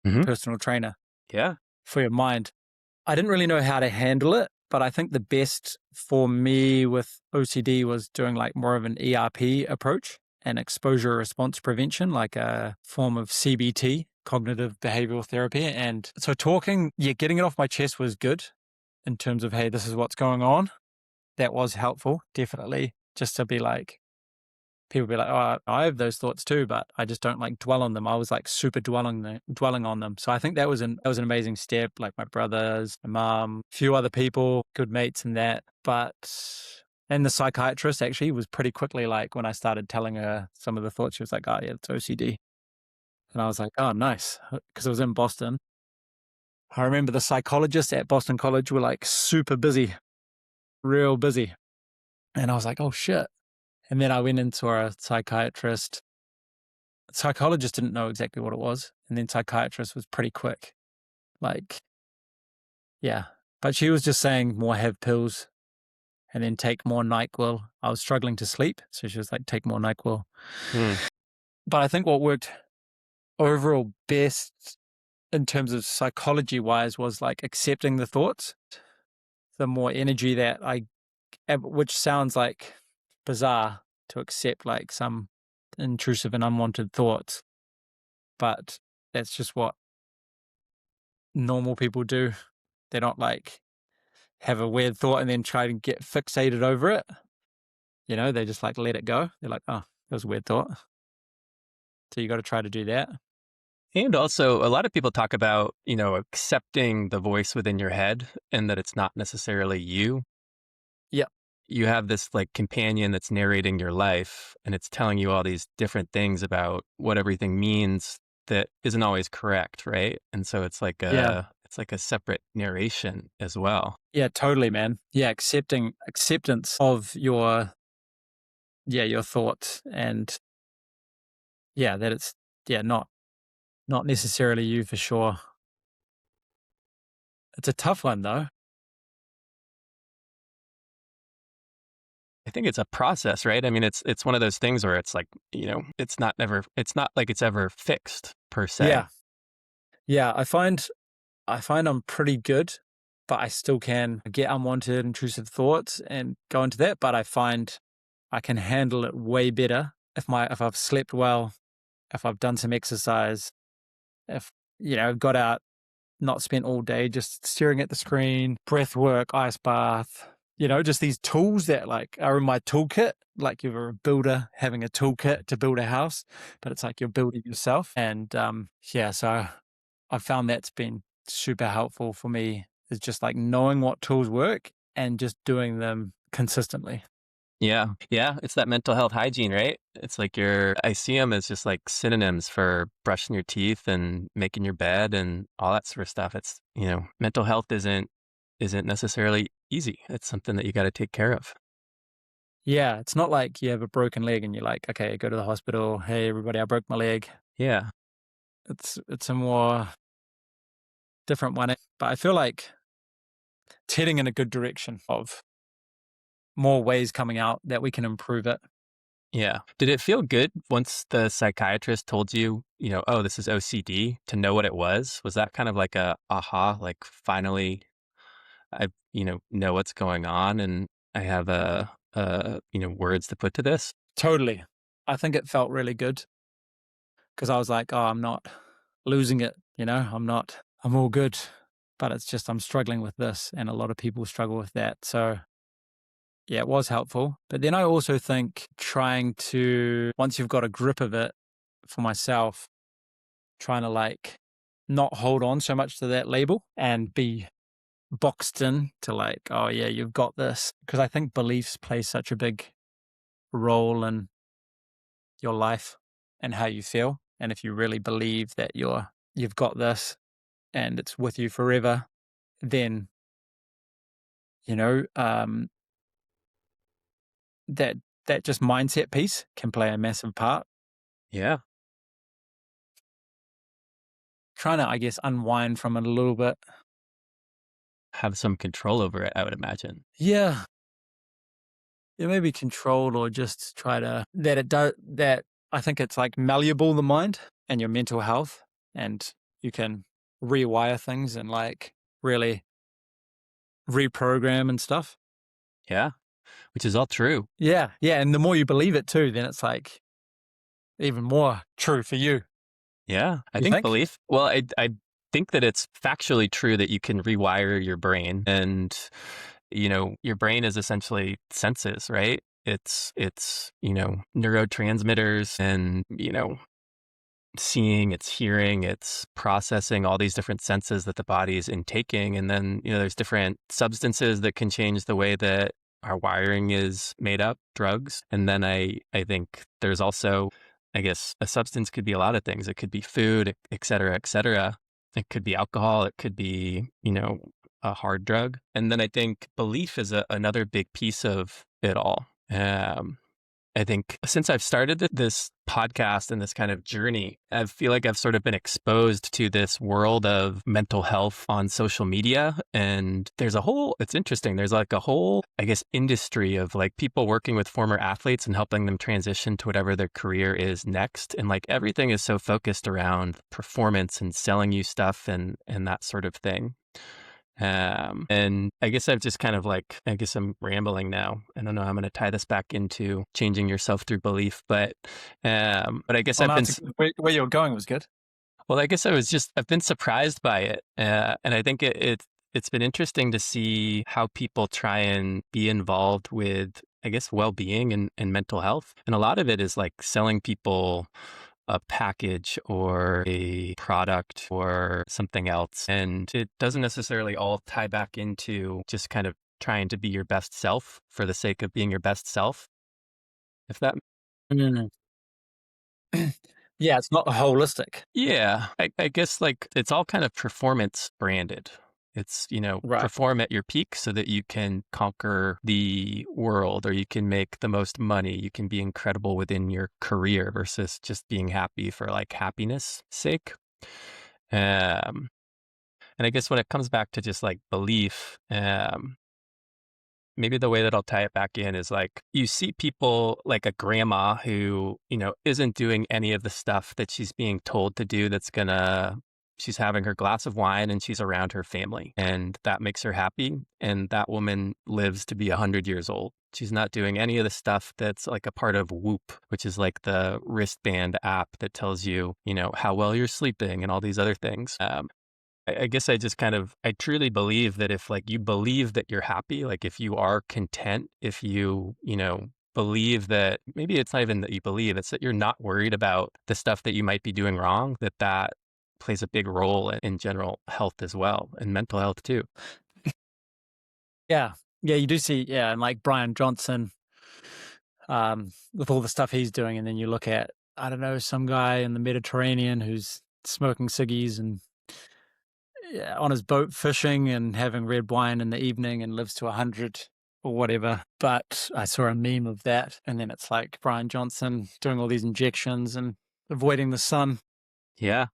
Hmm. personal trainer Yeah. for your mind. I didn't really know how to handle it, but I think the best for me with OCD was doing like more of an ERP approach and exposure response prevention, like a form of CBT, cognitive behavioral therapy. And so getting it off my chest was good in terms of, hey, this is what's going on. That was helpful, definitely, just to be like, people be like, "Oh, I have those thoughts too, but I just don't like dwell on them." I was like super dwelling on them. So I think that was an amazing step. Like my brothers, my mom, a few other people, good mates, and that. And the psychiatrist actually was pretty quickly like when I started telling her some of the thoughts, she was like, "Oh yeah, it's OCD," and I was like, "Oh nice," because it was in Boston. I remember the psychologists at Boston College were like super busy, real busy, and I was like, "Oh shit." And then I went into a psychiatrist. Psychologist didn't know exactly what it was, and then psychiatrist was pretty quick. Like, yeah. But she was just saying more have pills and then take more NyQuil. I was struggling to sleep, so she was like, take more NyQuil. Hmm. But I think what worked overall best in terms of psychology wise was like accepting the thoughts, the more energy that which sounds like bizarre to accept like some intrusive and unwanted thoughts, but that's just what normal people do. They're not like have a weird thought and then try to get fixated over it. They just like let it go. They're like, oh, that was a weird thought. So you got to try to do that. And also, a lot of people talk about, accepting the voice within your head and that it's not necessarily you. Yeah. You have this like companion that's narrating your life and it's telling you all these different things about what everything means that isn't always correct, right? And so Yeah. it's like a separate narration as well. Yeah, totally, man. Yeah. Acceptance of your thoughts and that it's, not necessarily you for sure. It's a tough one though. I think it's a process, right? I mean, it's one of those things where it's like, it's not like it's ever fixed per se. Yeah. Yeah. I find I'm pretty good, but I still can get unwanted, intrusive thoughts and go into that. But I find I can handle it way better if I've slept well, if I've done some exercise, if got out, not spent all day just staring at the screen, breath work, ice bath, just these tools that like are in my toolkit. Like you're a builder having a toolkit to build a house, but it's like you're building yourself. And yeah, so I found that's been super helpful for me is just like knowing what tools work and just doing them consistently. Yeah. Yeah. It's that mental health hygiene, right? It's like I see them as just like synonyms for brushing your teeth and making your bed and all that sort of stuff. Mental health isn't necessarily easy. It's something that you got to take care of. Yeah, it's not like you have a broken leg and you're like, okay, go to the hospital. Hey, everybody, I broke my leg. Yeah. It's a more different one, but I feel like it's heading in a good direction of more ways coming out that we can improve it. Yeah. Did it feel good once the psychiatrist told you, oh, this is OCD to know what it was? Was that kind of like a aha, like finally I, know what's going on and I have words to put to this? Totally. I think it felt really good because I was like, oh, I'm not losing it. I'm all good. But it's just, I'm struggling with this. And a lot of people struggle with that. So yeah, it was helpful. But then I also think trying to, once you've got a grip of it for myself, trying to like not hold on so much to that label and be boxed in to like, oh yeah, you've got this. Because I think beliefs play such a big role in your life and how you feel. And if you really believe that you've got this and it's with you forever, then you know that that just mindset piece can play a massive part. Yeah. Trying to, I guess, unwind from it a little bit. Have some control over it, I would imagine. Yeah, it may be controlled or just try to that it does that. I think it's like malleable the mind and your mental health, and you can rewire things and like really reprogram and stuff. Yeah. Which is all true. Yeah, yeah, and the more you believe it too, then it's like even more true for you. Yeah. I You think think? belief, well, I think that it's factually true that you can rewire your brain and, your brain is essentially senses, right? It's neurotransmitters and, seeing, it's hearing, it's processing all these different senses that the body is intaking. And then, there's different substances that can change the way that our wiring is made up, drugs. And then I think there's also, I guess, a substance could be a lot of things. It could be food, et cetera, et cetera. It could be alcohol. It could be, a hard drug. And then I think belief is another big piece of it all. I think since I've started this podcast and this kind of journey, I feel like I've sort of been exposed to this world of mental health on social media. And it's interesting. There's like a whole, I guess, industry of like people working with former athletes and helping them transition to whatever their career is next. And like everything is so focused around performance and selling you stuff and that sort of thing. And I guess I've just kind of I guess I'm rambling now. I don't know how I'm going to tie this back into changing yourself through belief, but I guess Oh, no, where you were going was good. well, I guess I've been surprised by it. And I think it's been interesting to see how people try and be involved with, I guess, well-being and mental health. And a lot of it is like selling people a package or a product or something else. And it doesn't necessarily all tie back into just kind of trying to be your best self for the sake of being your best self. If that, Mm. Yeah, it's not holistic. yeah, I guess like it's all kind of performance branded. It's, Right. perform at your peak so that you can conquer the world or you can make the most money. You can be incredible within your career versus just being happy for like happiness sake. Um, And I guess when it comes back to just like belief, maybe the way that I'll tie it back in is like you see people like a grandma who, isn't doing any of the stuff that she's being told to do she's having her glass of wine and she's around her family and that makes her happy. And that woman lives to be 100 years old. She's not doing any of the stuff that's like a part of Whoop, which is like the wristband app that tells you, how well you're sleeping and all these other things. I guess I truly believe that if like you believe that you're happy, like if you are content, if you believe that maybe it's not even that you believe, it's that you're not worried about the stuff that you might be doing wrong, that plays a big role in general health as well and mental health too. Yeah. Yeah, you do see, yeah, and like Brian Johnson, with all the stuff he's doing, and then you look at, I don't know, some guy in the Mediterranean who's smoking ciggies and yeah, on his boat fishing and having red wine in the evening and lives to 100 or whatever. But I saw a meme of that, and then it's like Brian Johnson doing all these injections and avoiding the sun. Yeah.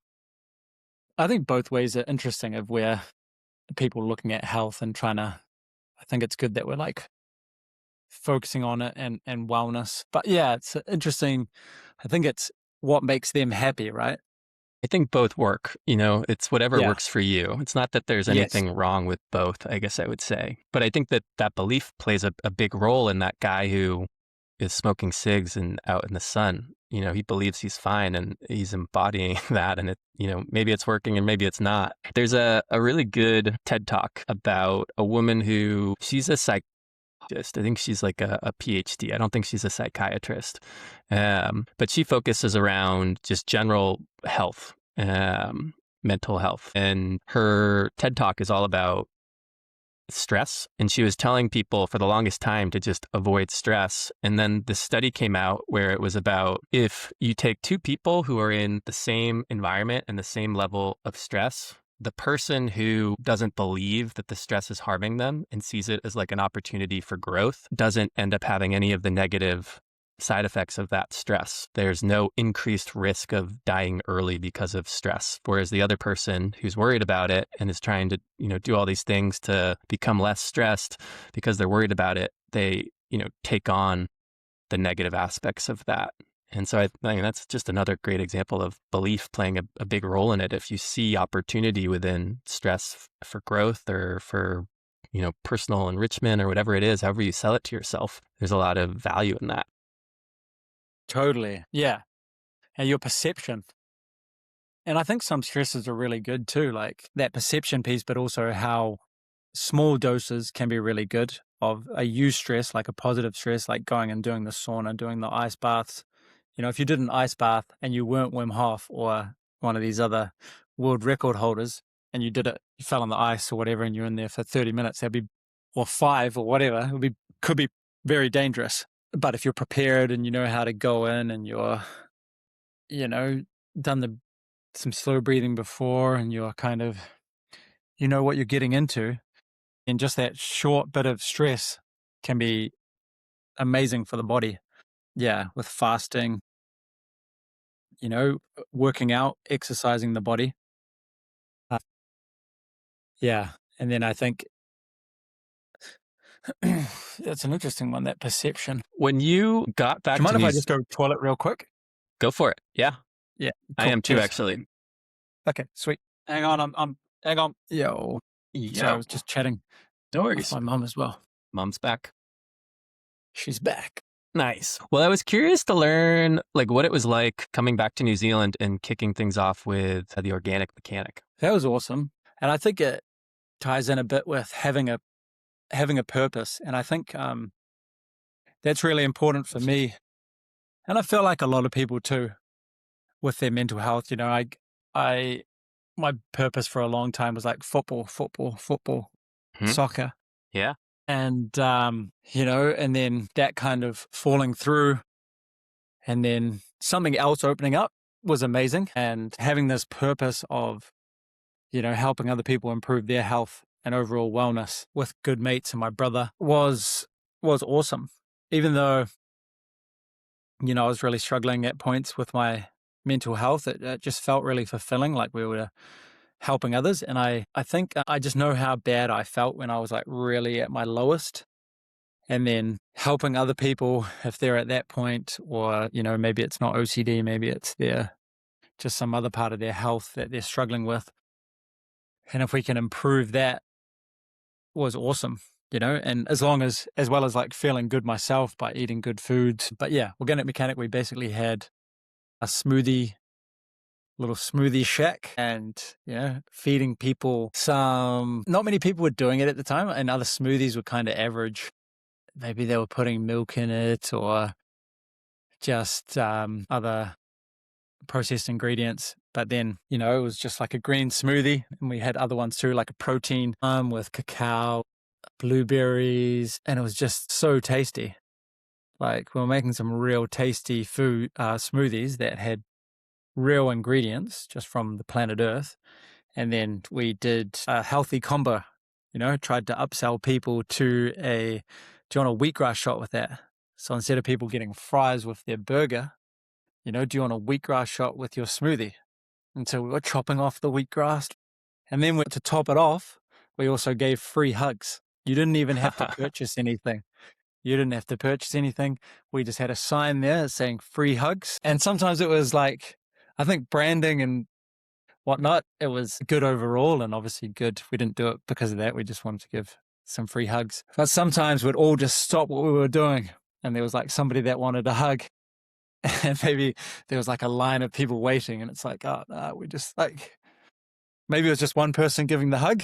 I think both ways are interesting of where people are looking at health and trying to, I think it's good that we're like focusing on it and wellness. But yeah, it's interesting. I think it's what makes them happy, right? I think both work, it's whatever Yeah. works for you. It's not that there's Yes. anything wrong with both, I guess I would say. But I think that that belief plays a big role in that guy who is smoking cigs and out in the sun. He believes he's fine and he's embodying that. And maybe it's working and maybe it's not. There's a really good TED talk about a woman who she's a psychologist. I think she's like a PhD. I don't think she's a psychiatrist. But she focuses around just general health, mental health. And her TED talk is all about stress. And she was telling people for the longest time to just avoid stress. And then the study came out where it was about if you take two people who are in the same environment and the same level of stress, the person who doesn't believe that the stress is harming them and sees it as like an opportunity for growth doesn't end up having any of the negative side effects of that stress. There's no increased risk of dying early because of stress. Whereas the other person who's worried about it and is trying to, do all these things to become less stressed because they're worried about it, they, take on the negative aspects of that. And so I think that's just another great example of belief playing a big role in it. If you see opportunity within stress for growth or for, personal enrichment or whatever it is, however you sell it to yourself, there's a lot of value in that. Totally. Yeah. And your perception. And I think some stresses are really good too, like that perception piece, but also how small doses can be really good of a eustress, like a positive stress, like going and doing the sauna, doing the ice baths. If you did an ice bath and you weren't Wim Hof or one of these other world record holders and you did it, you fell on the ice or whatever, and you're in there for 30 minutes, or 5 or whatever, could be very dangerous. But if you're prepared and you know how to go in and you're, done some slow breathing before and you're kind of, what you're getting into, and just that short bit of stress can be amazing for the body. Yeah, with fasting, working out, exercising the body. Uh, yeah. And then I think that's an interesting one, that perception. When you got Do back you to mind if I just go to the toilet real quick? go for it. Yeah, Yeah, I cool. am too, Cheers. actually. Okay, sweet. Hang on, hang on. Yo. Sorry, I Yeah, was just chatting no with worries. my mum as well. Mom's back. She's back. Nice. Well, I was curious to learn like what it was like coming back to New Zealand and kicking things off with the organic mechanic. That was awesome. And I think it ties in a bit with having a purpose. And I think that's really important for me. And I feel like a lot of people too with their mental health. I my purpose for a long time was like football, Hmm? soccer. Yeah. And and then that kind of falling through and then something else opening up was amazing. And having this purpose of, helping other people improve their health and overall wellness with good mates and my brother was awesome. Even though, I was really struggling at points with my mental health, it just felt really fulfilling, like we were helping others. And I think I just know how bad I felt when I was like really at my lowest. and then helping other people if they're at that point, or, maybe it's not OCD, maybe it's just some other part of their health that they're struggling with. And if we can improve that, was awesome, and as well as like feeling good myself by eating good foods. But yeah, Organic Mechanic, we basically had a little smoothie shack, and feeding people not many people were doing it at the time, and other smoothies were kind of average. Maybe they were putting milk in it, or just other processed ingredients. But then, it was just like a green smoothie, and we had other ones too, like a protein with cacao, blueberries, and it was just so tasty. Like, we were making some real tasty food smoothies that had real ingredients just from the planet Earth. And then we did a healthy combo, tried to upsell people to do you want a wheatgrass shot with that? So instead of people getting fries with their burger, do you want a wheatgrass shot with your smoothie? And so we were chopping off the wheatgrass. And then to top it off, we also gave free hugs. You didn't even have to purchase anything. We just had a sign there saying free hugs. And sometimes it was like, I think branding and whatnot, it was good overall, and obviously good. We didn't do it because of that. We just wanted to give some free hugs. But sometimes we'd all just stop what we were doing, and there was like somebody that wanted a hug. And maybe there was like a line of people waiting, and it's like, oh, no, we just like, maybe it was just one person giving the hug,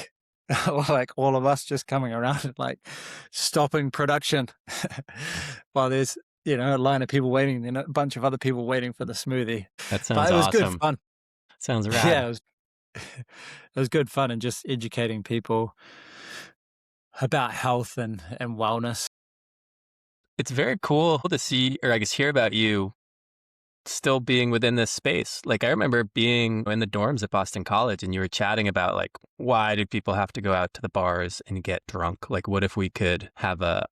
or like all of us just coming around and like stopping production while there's, a line of people waiting and a bunch of other people waiting for the smoothie. That But sounds it was good awesome. fun. Sounds Yeah, rad. it was good fun, and just educating people about health and wellness. It's very cool to see, or I guess hear about you still being within this space. Like, I remember being in the dorms at Boston College, and you were chatting about like, why do people have to go out to the bars and get drunk? Like, what if we could have a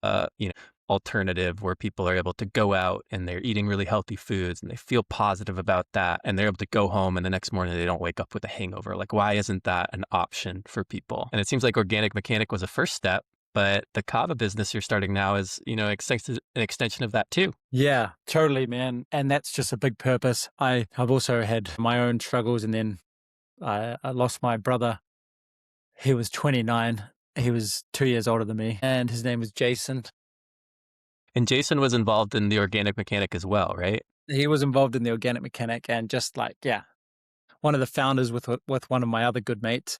alternative where people are able to go out and they're eating really healthy foods and they feel positive about that, and they're able to go home and the next morning they don't wake up with a hangover? Like, why isn't that an option for people? And it seems like Organic Mechanic was a first step, but the Cava business you're starting now is, an extension of that too. Yeah, totally, man. And that's just a big purpose. I've also had my own struggles, and then I lost my brother. He was 29. He was 2 years older than me, and his name was Jason. And Jason was involved in the Organic Mechanic as well, right? He was involved in the Organic Mechanic, and just like, yeah, one of the founders with one of my other good mates.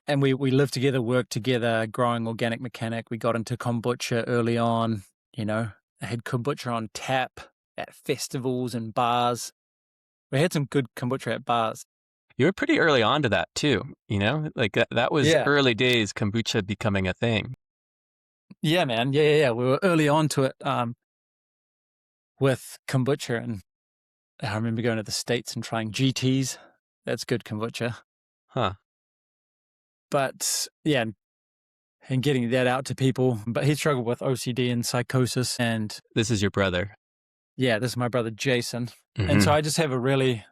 And we lived together, worked together, growing Organic Mechanic. We got into kombucha early on, I had kombucha on tap at festivals and bars. We had some good kombucha at bars. You were pretty early on to that too, like that was Yeah. early days kombucha becoming a thing. Yeah, man. Yeah. We were early on to it with kombucha. And I remember going to the States and trying GTs. That's good kombucha. Huh. But yeah, and getting that out to people. But he struggled with OCD and psychosis. And This is your brother. yeah, this is my brother, Jason. Mm-hmm. And so I just have a really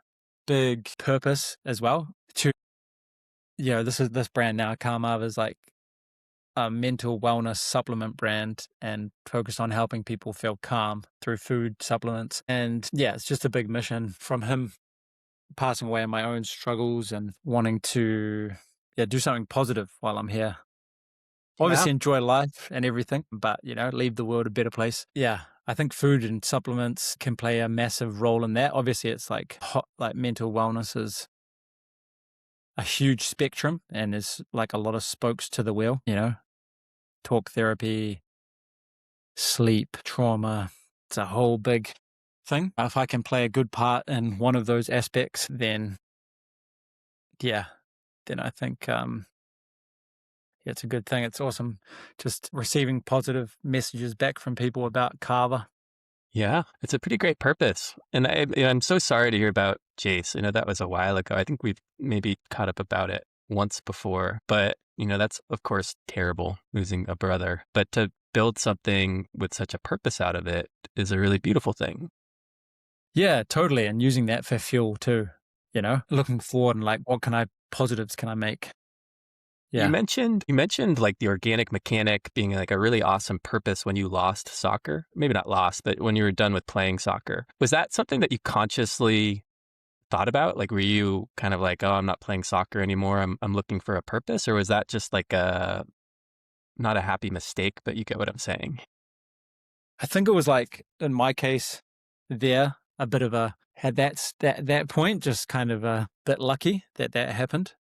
big purpose as well to, this brand now, Calmava, is like a mental wellness supplement brand, and focused on helping people feel calm through food supplements. And yeah, it's just a big mission from him passing away in my own struggles and wanting to do something positive while I'm here. Obviously enjoy life and everything, but leave the world a better place. Yeah, I think food and supplements can play a massive role in that. Obviously it's like mental wellness is a huge spectrum, and there's like a lot of spokes to the wheel, talk therapy, sleep, trauma. It's a whole big thing. If I can play a good part in one of those aspects, then I think it's a good thing. It's awesome just receiving positive messages back from people about Cava. Yeah, it's a pretty great purpose. And I'm so sorry to hear about Jace. That was a while ago. I think we've maybe caught up about it once before, but that's of course terrible, losing a brother. But to build something with such a purpose out of it is a really beautiful thing. Yeah, totally. And using that for fuel too, looking forward and like, what positives can I make? Yeah. You mentioned like the organic mechanic being like a really awesome purpose when you lost soccer. Maybe not lost, but when you were done with playing soccer. Was that something that you consciously thought about? Like, were you kind of like, oh, I'm not playing soccer anymore. I'm looking for a purpose, or was that just like a not a happy mistake, but you get what I'm saying? I think it was like, in my case, there, a bit of a, had that point, just kind of a bit lucky that that happened.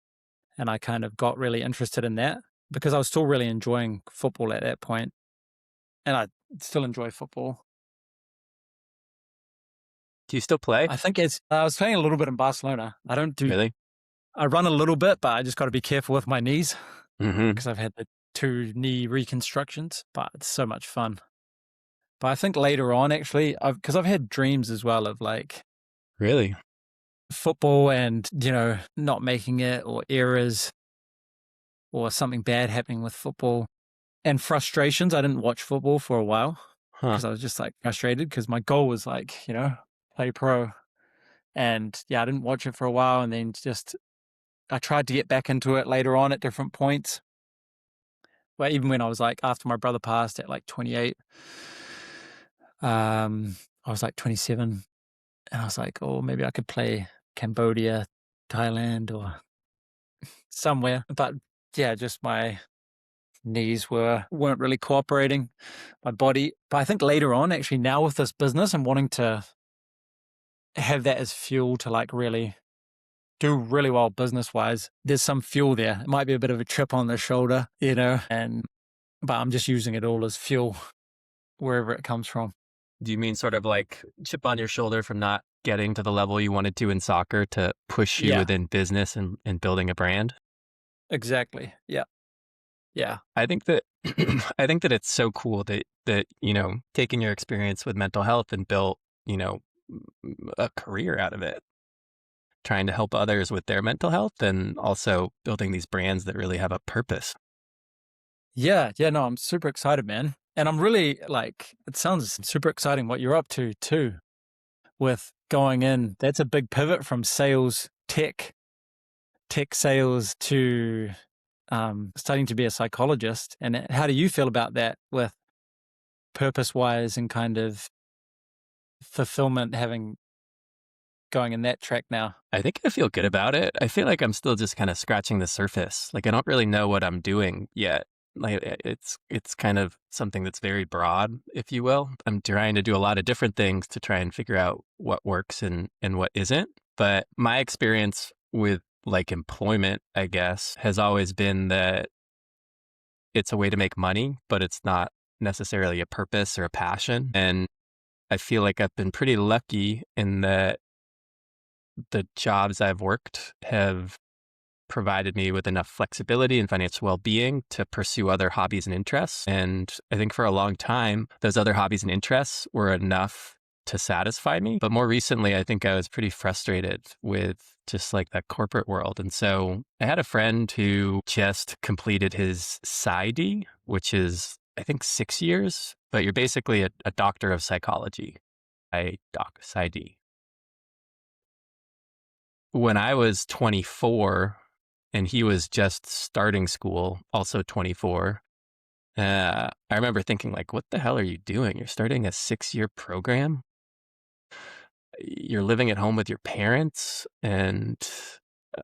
And I kind of got really interested in that because I was still really enjoying football at that point, and I still enjoy football. Do you still play? I think it's I was playing a little bit in Barcelona. I don't do Really? I run a little bit, but I just got to be careful with my knees Mm-hmm. because I've had the 2 knee reconstructions, but it's so much fun. But I think later on, actually, because I've had dreams as well of like Really? football and, not making it, or errors, or something bad happening with football, and frustrations. I didn't watch football for a while Huh. because I was just like frustrated because my goal was like, play pro. And yeah, I didn't watch it for a while. And then just, I tried to get back into it later on at different points. But even when I was like, after my brother passed at like 28, I was like 27, and I was like, oh, maybe I could play Cambodia, Thailand, or somewhere. But yeah, just my knees weren't really cooperating, my body. But I think later on, actually, now with this business and wanting to have that as fuel to like really do really well business wise, there's some fuel there. It might be a bit of a chip on the shoulder, and but I'm just using it all as fuel wherever it comes from. Do you mean sort of like chip on your shoulder from not getting to the level you wanted to in soccer to push you Yeah, within business and building a brand? exactly. Yeah. Yeah. I think that I think that it's so cool that taking your experience with mental health and built you know a career out of it, trying to help others with their mental health, and also building these brands that really have a purpose. Yeah. Yeah. No, I'm super excited, man. And I'm really like, it sounds super exciting what you're up to too, with going in. That's a big pivot from sales, tech sales, to studying to be a psychologist. And how do you feel about that, with purpose wise and kind of fulfillment, having going in that track now? I think I feel good about it. I feel like I'm still just kind of scratching the surface. Like I don't really know what I'm doing yet. Like it's kind of something that's very broad, if you will. I'm trying to do a lot of different things to try and figure out what works and what isn't. But my experience with like employment, I guess, has always been that it's a way to make money, but it's not necessarily a purpose or a passion. And I feel like I've been pretty lucky in that the jobs I've worked have provided me with enough flexibility and financial well-being to pursue other hobbies and interests. And I think for a long time, those other hobbies and interests were enough to satisfy me. But more recently, I think I was pretty frustrated with just like that corporate world. And so I had a friend who just completed his PsyD, which is, I think, 6 years, but you're basically a doctor of psychology. I doc PsyD. When I was 24 and he was just starting school, also 24, I remember thinking like, what the hell are you doing? You're starting a 6-year program. You're living at home with your parents, and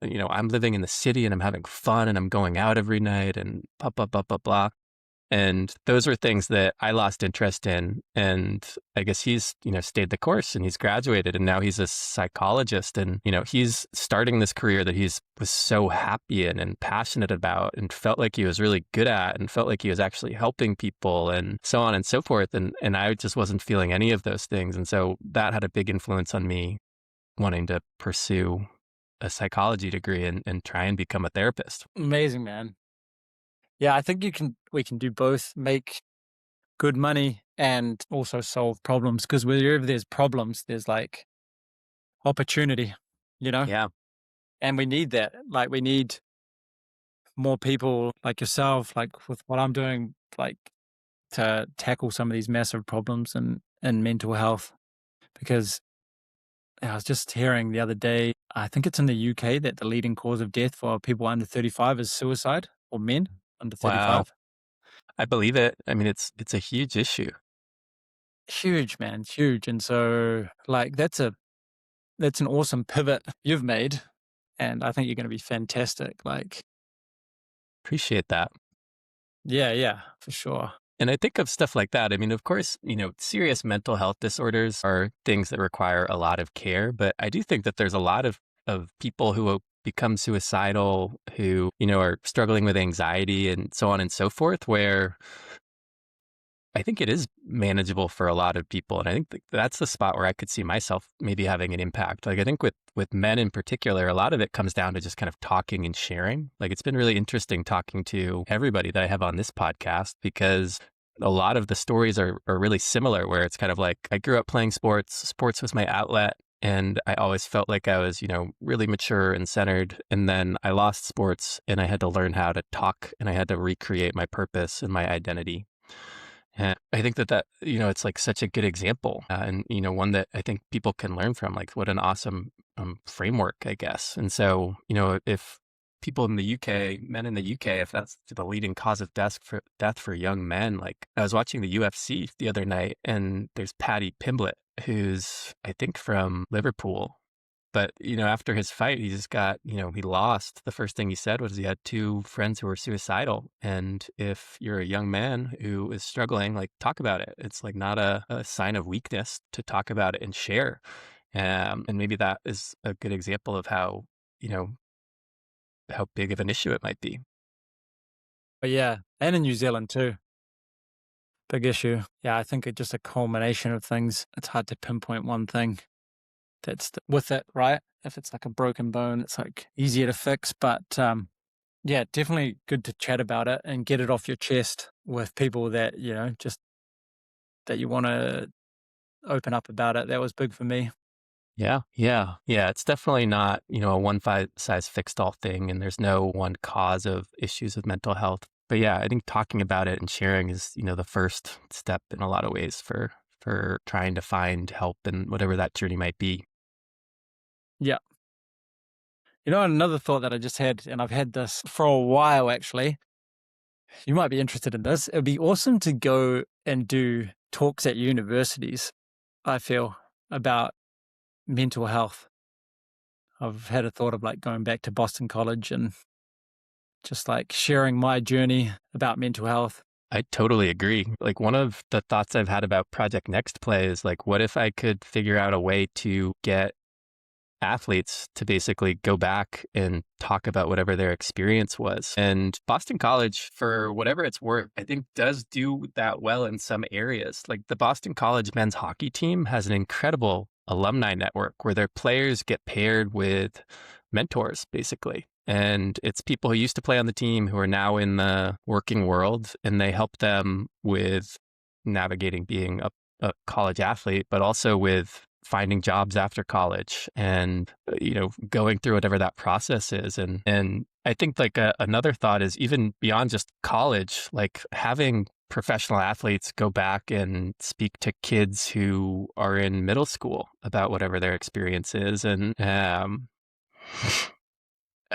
I'm living in the city and I'm having fun and I'm going out every night and blah blah blah blah blah. And those were things that I lost interest in. And I guess he's, stayed the course and he's graduated and now he's a psychologist. And, he's starting this career that he's was so happy in and passionate about and felt like he was really good at and felt like he was actually helping people and so on and so forth. And I just wasn't feeling any of those things. And so that had a big influence on me wanting to pursue a psychology degree and try and become a therapist. Amazing, man. Yeah, I think we can do both, make good money and also solve problems, because wherever there's problems, there's like opportunity, you know? Yeah. And we need that. Like, we need more people like yourself, like with what I'm doing, like to tackle some of these massive problems and mental health. Because I was just hearing the other day, I think it's in the UK, that the leading cause of death for people under 35 is suicide. or men under Wow. 35. I believe it. I mean, it's a huge issue. Huge, man, huge. And so, like, that's an awesome pivot you've made, and I think you're going to be fantastic. Like, Appreciate that. yeah, yeah, for sure. And I think of stuff like that. I mean, of course, serious mental health disorders are things that require a lot of care, but I do think that there's a lot of people who become suicidal, who, are struggling with anxiety and so on and so forth, where I think it is manageable for a lot of people. And I think that's the spot where I could see myself maybe having an impact. Like, I think with men in particular, a lot of it comes down to just kind of talking and sharing. Like, it's been really interesting talking to everybody that I have on this podcast, because a lot of the stories are really similar, where it's kind of like, I grew up playing sports. Sports was my outlet. And I always felt like I was, really mature and centered. And then I lost sports and I had to learn how to talk, and I had to recreate my purpose and my identity. And I think that it's like such a good example, and, one that I think people can learn from. Like, what an awesome framework, I guess. And so, if people in the UK, men in the UK, if that's the leading cause of death for young men, like, I was watching the UFC the other night, and there's Paddy Pimblett, who's, I think, from Liverpool. But, after his fight, he just got, he lost. The first thing he said was he had two friends who were suicidal. And if you're a young man who is struggling, like, talk about it. It's like not a sign of weakness to talk about it and share. And maybe that is a good example of you know, how big of an issue it might be. But yeah, and in New Zealand too, big issue. Yeah, I think it's just a culmination of things. It's hard to pinpoint one thing that's with it, right? If it's like a broken bone, it's like easier to fix. But yeah, definitely good to chat about it and get it off your chest with people that, just that you want to open up about it. That was big for me. Yeah, yeah, yeah. It's definitely not, a size fits all thing, and there's no one cause of issues with mental health. But yeah, I think talking about it and sharing is, the first step in a lot of ways for trying to find help and whatever that journey might be. Yeah. Another thought that I just had, and I've had this for a while actually, you might be interested in this. It'd be awesome to go and do talks at universities, I feel, about mental health. I've had a thought of like going back to Boston College and just like sharing my journey about mental health. I totally agree. Like, one of the thoughts I've had about Project Next Play is like, what if I could figure out a way to get athletes to basically go back and talk about whatever their experience was. And Boston College, for whatever it's worth, I think does do that well in some areas. Like, the Boston College men's hockey team has an incredible alumni network where their players get paired with mentors, basically. And it's people who used to play on the team who are now in the working world, and they help them with navigating being a college athlete, but also with finding jobs after college and, going through whatever that process is. And I think, like, another thought is, even beyond just college, like, having professional athletes go back and speak to kids who are in middle school about whatever their experience is. And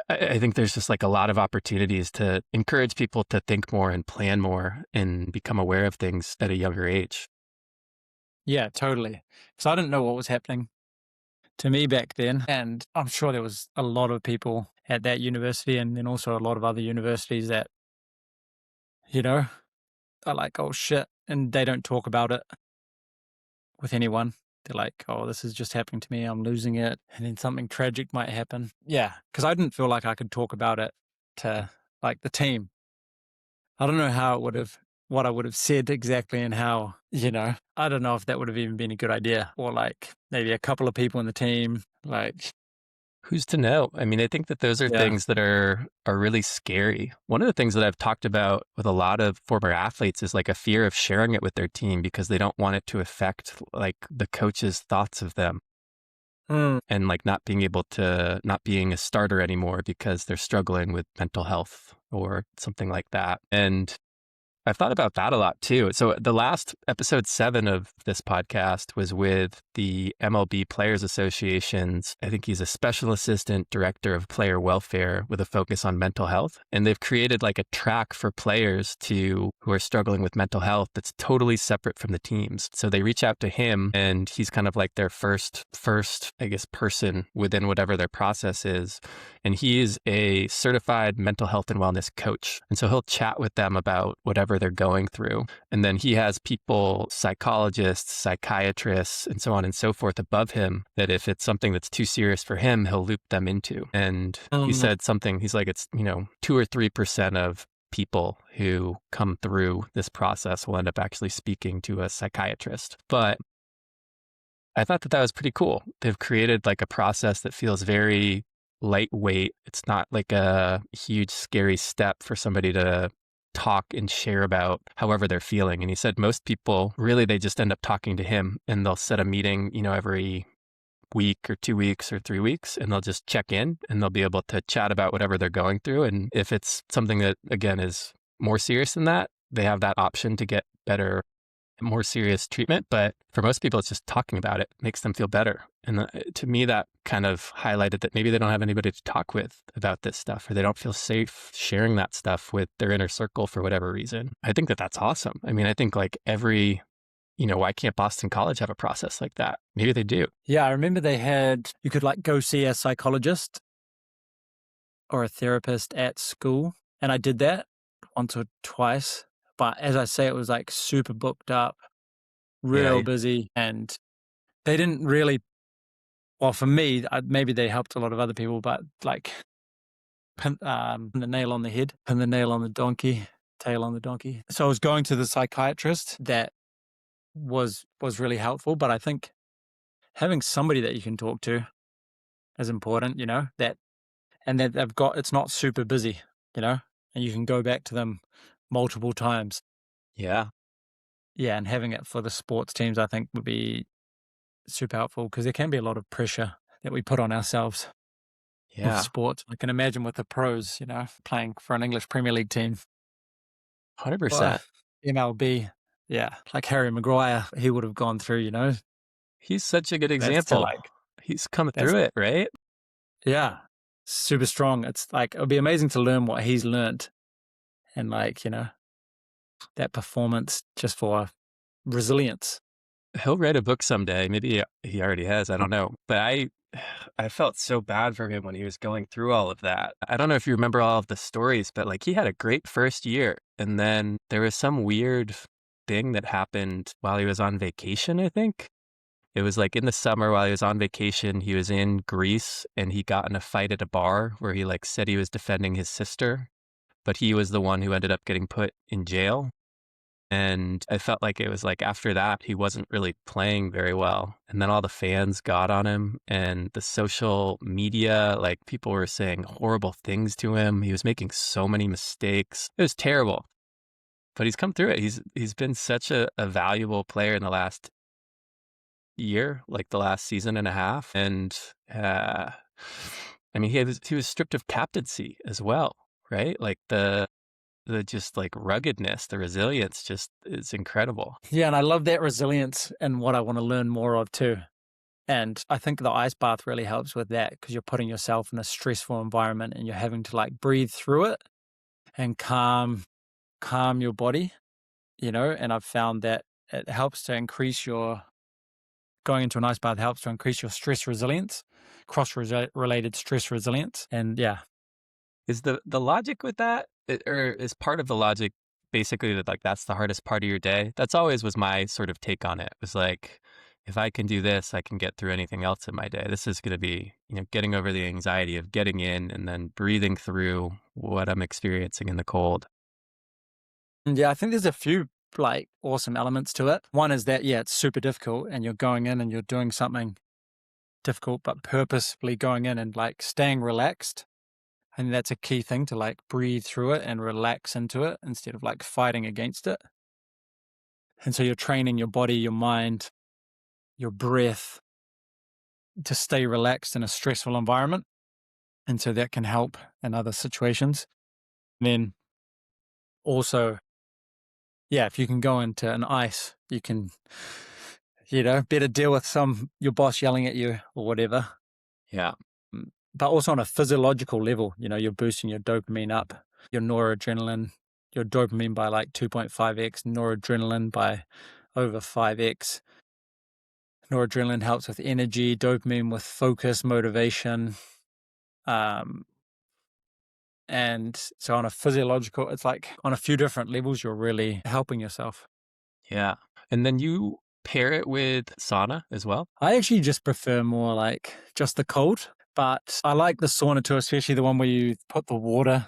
I think there's just like a lot of opportunities to encourage people to think more and plan more and become aware of things at a younger age. Yeah, totally. So I didn't know what was happening to me back then. And I'm sure there was a lot of people at that university and then also a lot of other universities that, you know, are like, oh shit. And they don't talk about it with anyone. They're like, oh, this is just happening to me. I'm losing it. And then something tragic might happen. Yeah. Cause I didn't feel like I could talk about it to like the team. I don't know how it would have, what I would have said exactly and how, I don't know if that would have even been a good idea or like maybe a couple of people in the team. Like, Who's to know? I mean, I think that those are yeah. things that are really scary. One of the things that I've talked about with a lot of former athletes is like a fear of sharing it with their team because they don't want it to affect like the coach's thoughts of them, Mm. and like not being a starter anymore because they're struggling with mental health or something like that. And I've thought about that a lot too. So the last episode 7 of this podcast was with the MLB Players Association's, I think he's a special assistant director of player welfare with a focus on mental health. And they've created like a track for players who are struggling with mental health that's totally separate from the teams. So they reach out to him and he's kind of like their first, I guess, person within whatever their process is. And he is a certified mental health and wellness coach. And so he'll chat with them about whatever they're going through. And then he has people, psychologists, psychiatrists, and so on and so forth above him that if it's something that's too serious for him, he'll loop them into. And he said something, he's like, it's, 2 or 3% of people who come through this process will end up actually speaking to a psychiatrist. But I thought that was pretty cool. They've created like a process that feels very lightweight. It's not like a huge, scary step for somebody to talk and share about however they're feeling. And he said most people really, they just end up talking to him and they'll set a meeting, every week or 2 weeks or 3 weeks, and they'll just check in and they'll be able to chat about whatever they're going through. And if it's something that, again, is more serious than that, they have that option to get better, more serious treatment. But for most people, it's just talking about it makes them feel better. And to me, that kind of highlighted that maybe they don't have anybody to talk with about this stuff, or they don't feel safe sharing that stuff with their inner circle for whatever reason. I think that that's awesome. I mean, I think like why can't Boston College have a process like that? Maybe they do. Yeah, I remember you could like go see a psychologist or a therapist at school. And I did that once or twice. But as I say, it was like super booked up, real busy. And they didn't really, well, for me, maybe they helped a lot of other people, but like pin the nail on the head, pin the nail on the donkey, tail on the donkey. So I was going to the psychiatrist that was really helpful. But I think having somebody that you can talk to is important, that it's not super busy, and you can go back to them multiple times. Yeah. Yeah, and having it for the sports teams, I think, would be super helpful because there can be a lot of pressure that we put on ourselves with sports. I can imagine with the pros, playing for an English Premier League team. 100%. MLB, yeah, like Harry Maguire, he would have gone through, He's such a good that's example. He's come through it, right? Yeah, super strong. It's like, it would be amazing to learn what he's learned and like, that performance just for resilience. He'll write a book someday. Maybe he already has. I don't know. But I felt so bad for him when he was going through all of that. I don't know if you remember all of the stories, but like he had a great first year. And then there was some weird thing that happened while he was on vacation, I think. It was like in the summer while he was on vacation, he was in Greece and he got in a fight at a bar where he like said he was defending his sister, but he was the one who ended up getting put in jail. And I felt like it was like after that, he wasn't really playing very well. And then all the fans got on him and the social media, like people were saying horrible things to him. He was making so many mistakes. It was terrible, but he's come through it. He's been such a valuable player in the last year, like the last season and a half. And I mean, he was stripped of captaincy as well, right? Like the just like ruggedness, the resilience just is incredible. Yeah, and I love that resilience and what I want to learn more of too. And I think the ice bath really helps with that because you're putting yourself in a stressful environment and you're having to like breathe through it and calm your body, and I've found that it helps to increase going into an ice bath helps to increase your stress resilience, cross-related stress resilience. And yeah. Is the logic with that, or is part of the logic basically that like that's the hardest part of your day? That's always was my sort of take on it. It was like, if I can do this, I can get through anything else in my day. This is going to be, getting over the anxiety of getting in and then breathing through what I'm experiencing in the cold. Yeah, I think there's a few like awesome elements to it. One is that, yeah, it's super difficult and you're going in and you're doing something difficult, but purposefully going in and like staying relaxed. And that's a key thing to like breathe through it and relax into it instead of like fighting against it. And so you're training your body, your mind, your breath to stay relaxed in a stressful environment. And so that can help in other situations. And then also yeah, if you can go into an ice, you can, better deal with your boss yelling at you or whatever. Yeah. But also on a physiological level, you're boosting your dopamine up, your noradrenaline, your dopamine by like 2.5x, noradrenaline by over 5x. Noradrenaline helps with energy, dopamine with focus, motivation. Um, and so on a physiological, it's like on a few different levels, you're really helping yourself. Yeah. And then you pair it with sauna as well? I actually just prefer more like just the cold, but I like the sauna too, especially the one where you put the water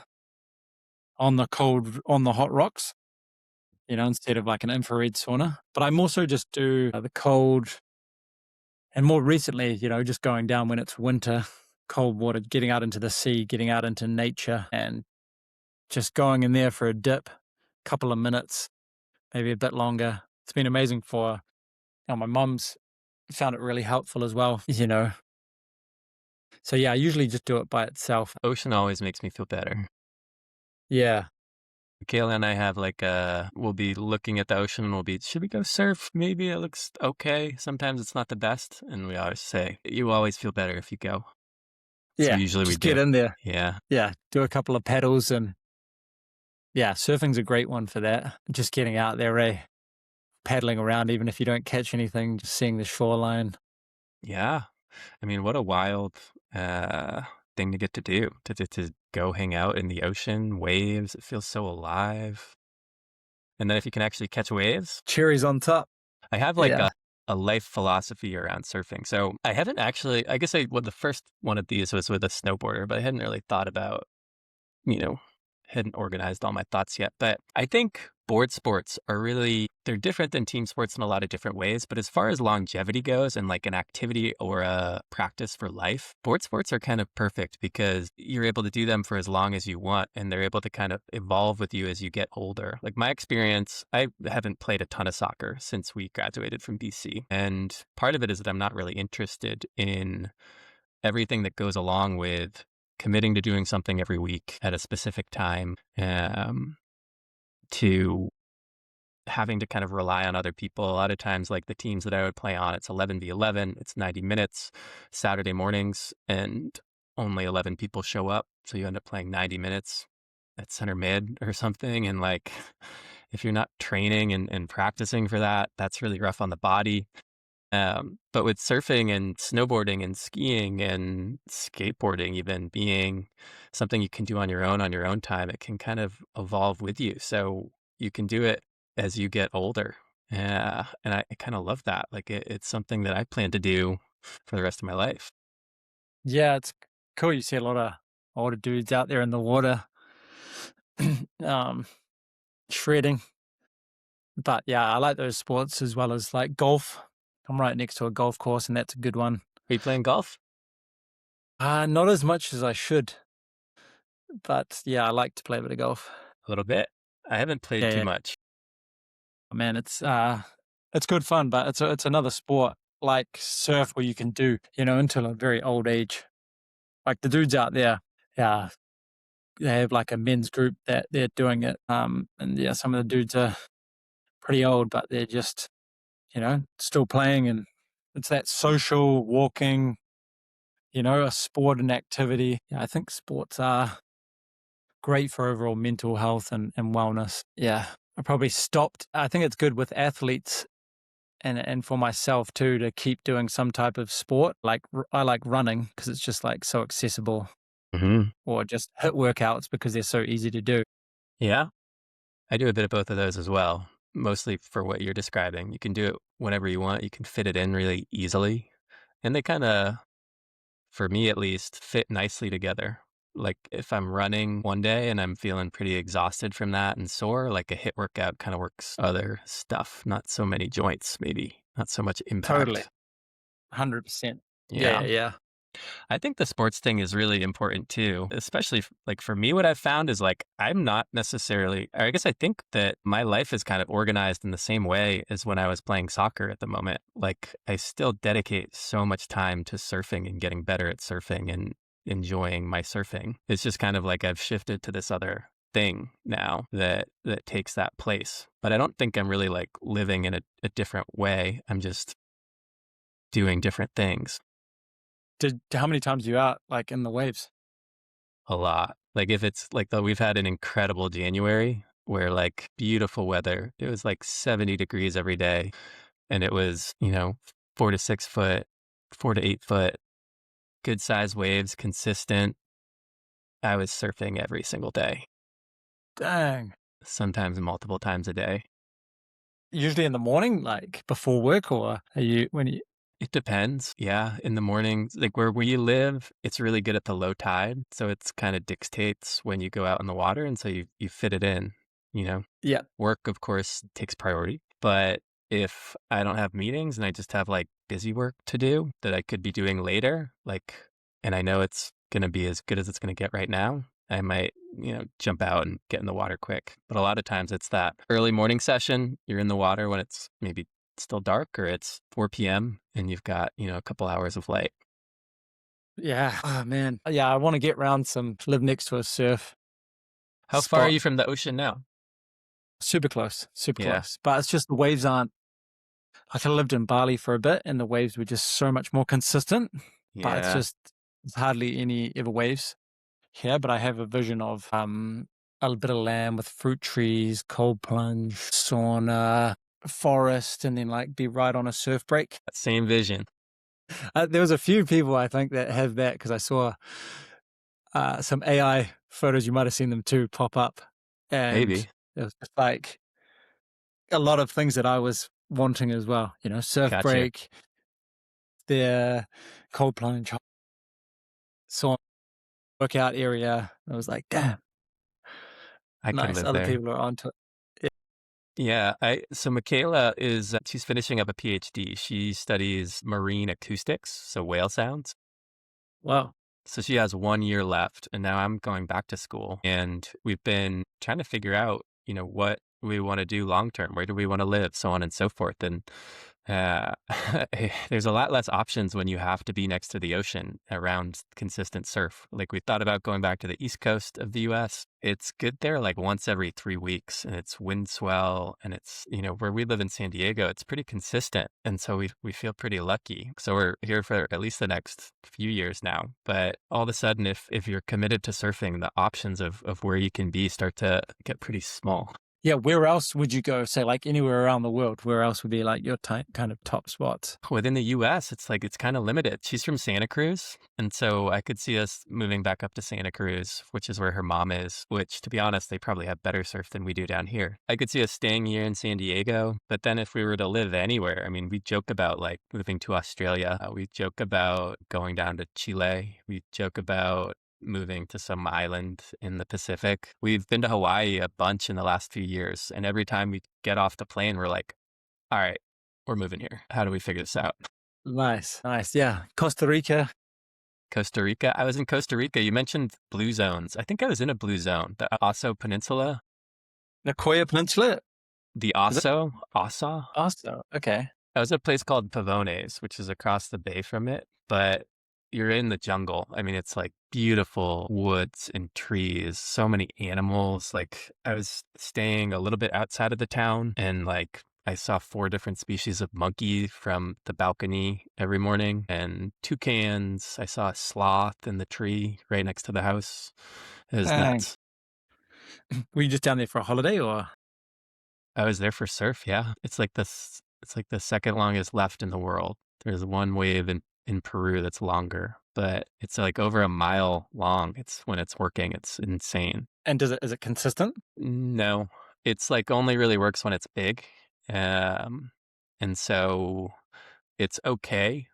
on the hot rocks, instead of like an infrared sauna. But I'm also just do the cold, and more recently, just going down when it's winter, cold water, getting out into the sea, getting out into nature, and just going in there for a dip, couple of minutes, maybe a bit longer. It's been amazing for, my mum's found it really helpful as well. So yeah, I usually just do it by itself. Ocean always makes me feel better. Yeah. Kayla and I have like we'll be looking at the ocean and should we go surf? Maybe it looks okay. Sometimes it's not the best. And we always say, you always feel better if you go. So Yeah. usually we Just get do. in there. Yeah. Yeah. Do a couple of paddles, and yeah, surfing's a great one for that. Just getting out there, paddling around, even if you don't catch anything, just seeing the shoreline. Yeah. I mean, what a wild uh, thing to get to do to go hang out in the ocean, waves. It feels so alive. And then if you can actually catch waves, Cherries on top. I have like Yeah. a life philosophy around surfing. So I haven't actually, I guess the first one of these was with a snowboarder, but I hadn't really thought about, you know, hadn't organized all my thoughts yet. But I think board sports are really, they're different than team sports in a lot of different ways. But as far as longevity goes and like an activity or a practice for life, board sports are kind of perfect because you're able to do them for as long as you want and they're able to kind of evolve with you as you get older. Like my experience, I haven't played a ton of soccer since we graduated from BC. And part of it is that I'm not really interested in everything that goes along with committing to doing something every week at a specific time, to having to kind of rely on other people. A lot of times, like the teams that I would play on, it's 11v11, it's 90 minutes, Saturday mornings, and only 11 people show up. So you end up playing 90 minutes at center mid or something. And like, if you're not training and practicing for that, that's really rough on the body. But with surfing and snowboarding and skiing and skateboarding, even being something you can do on your own time, it can kind of evolve with you. So you can do it as you get older. Yeah. And I kind of love that. Like it's something that I plan to do for the rest of my life. Yeah, it's cool. You see a lot of older dudes out there in the water, um, shredding. But yeah, I like those sports as well as like golf. I'm right next to a golf course, and that's a good one. Are you playing golf? Not as much as I should, but yeah, I like to play a bit of golf. A little bit. I haven't played Yeah, too yeah. much. Man, it's good fun, but it's another sport like surf where you can do, until a very old age. Like the dudes out there, yeah, they have like a men's group that they're doing it. And yeah, some of the dudes are pretty old, but they're just, still playing, and it's that social walking, a sport and activity. Yeah, I think sports are great for overall mental health and wellness. Yeah. I probably stopped. I think it's good with athletes and for myself too to keep doing some type of sport. Like I like running because it's just like so accessible, Hmm. or just hit workouts because they're so easy to do. Yeah. I do a bit of both of those as well, mostly for what you're describing. You can do it whenever you want. You can fit it in really easily. And they kind of, for me at least, fit nicely together. Like if I'm running one day and I'm feeling pretty exhausted from that and sore, like a hit workout kind of works other stuff, not so many joints, maybe, not so much Totally. impact. 100%. Yeah, Yeah. yeah. I think the sports thing is really important too, especially like for me, what I've found is like, I'm not necessarily, or I guess I think that my life is kind of organized in the same way as when I was playing soccer at the moment. Like I still dedicate so much time to surfing and getting better at surfing and enjoying my surfing. It's just kind of like I've shifted to this other thing now that takes that place. But I don't think I'm really like living in a different way. I'm just doing different things How many times are you out like in the waves? a lot. Like if it's like though we've had an incredible January where like beautiful weather. It was like 70 degrees every day and it was, 4 to 6 foot, 4 to 8 foot, good size waves, consistent. I was surfing every single day, Dang. sometimes multiple times a day. Usually in the morning, like before work, or are you when you? It depends. Yeah. In the mornings, like where we live, it's really good at the low tide. So it's kind of dictates when you go out in the water. And so you fit it in, you know. Yeah. Work, of course, takes priority. But if I don't have meetings and I just have like busy work to do that I could be doing later, like, and I know it's going to be as good as it's going to get right now, I might, jump out and get in the water quick. But a lot of times it's that early morning session. You're in the water when it's maybe still dark or it's 4 p.m. and you've got, a couple hours of light. Yeah. Oh man. Yeah, I want to get round live next to a surf How far are spot. you from the ocean now? Super close, super Yeah. close. But it's just the waves aren't like I lived in Bali for a bit and the waves were just so much more consistent. But Yeah. it's hardly any ever waves here. But I have a vision of a bit of land with fruit trees, cold plunge, sauna, forest, and then like be right on a surf break. Same vision. There was a few people I think that have that because I saw some AI photos. You might have seen them too pop up, and Maybe. it was just like a lot of things that I was wanting as well. You know, surf Gotcha. break, their cold plunge, sauna, workout area. I was like, damn, I could nice. live Other there. people are onto it. Yeah, so Michaela she's finishing up a PhD. She studies marine acoustics, so whale sounds. Wow. So she has 1 year left, and now I'm going back to school. And we've been trying to figure out, what we want to do long term. Where do we want to live, so on and so forth. And uh, there's a lot less options when you have to be next to the ocean around consistent surf. Like we thought about going back to the east coast of the U.S. It's good there like once every 3 weeks, and it's wind swell, and it's where we live in San Diego, it's pretty consistent, and so we feel pretty lucky. So we're here for at least the next few years now. But all of a sudden, if you're committed to surfing, the options of where you can be start to get pretty small. Yeah, where else would you go? Say, like anywhere around the world, where else would be like your kind of top spots? Within the US, it's like it's kind of limited. She's from Santa Cruz, and so I could see us moving back up to Santa Cruz, which is where her mom is, which to be honest, they probably have better surf than we do down here. I could see us staying here in San Diego, but then if we were to live anywhere, I mean, we joke about like moving to Australia. We joke about going down to Chile. We joke about moving to some island in the Pacific. We've been to Hawaii a bunch in the last few years, and every time we get off the plane, we're like, all right, we're moving here. How do we figure this out? Nice, nice. Yeah, Costa Rica, Costa Rica. I was in Costa Rica. You mentioned blue zones. I think I was in a blue zone. The Aso Peninsula, Nicoya Peninsula. the Is it? Aso, Asa. Awesome. Okay. I was at a place called Pavones, which is across the bay from it, but you're in the jungle. I mean, it's like beautiful woods and trees, so many animals. Like I was staying a little bit outside of the town and like I saw 4 different species of monkey from the balcony every morning and toucans. I saw a sloth in the tree right next to the house. It was Dang. nuts. Were you just down there for a holiday or? I was there for surf, yeah. It's like the second longest left in the world. There's one wave in Peru that's longer, but it's like over a mile long. It's when it's working, it's insane. And is it consistent? No, it's like only really works when it's big. Um, and so it's okay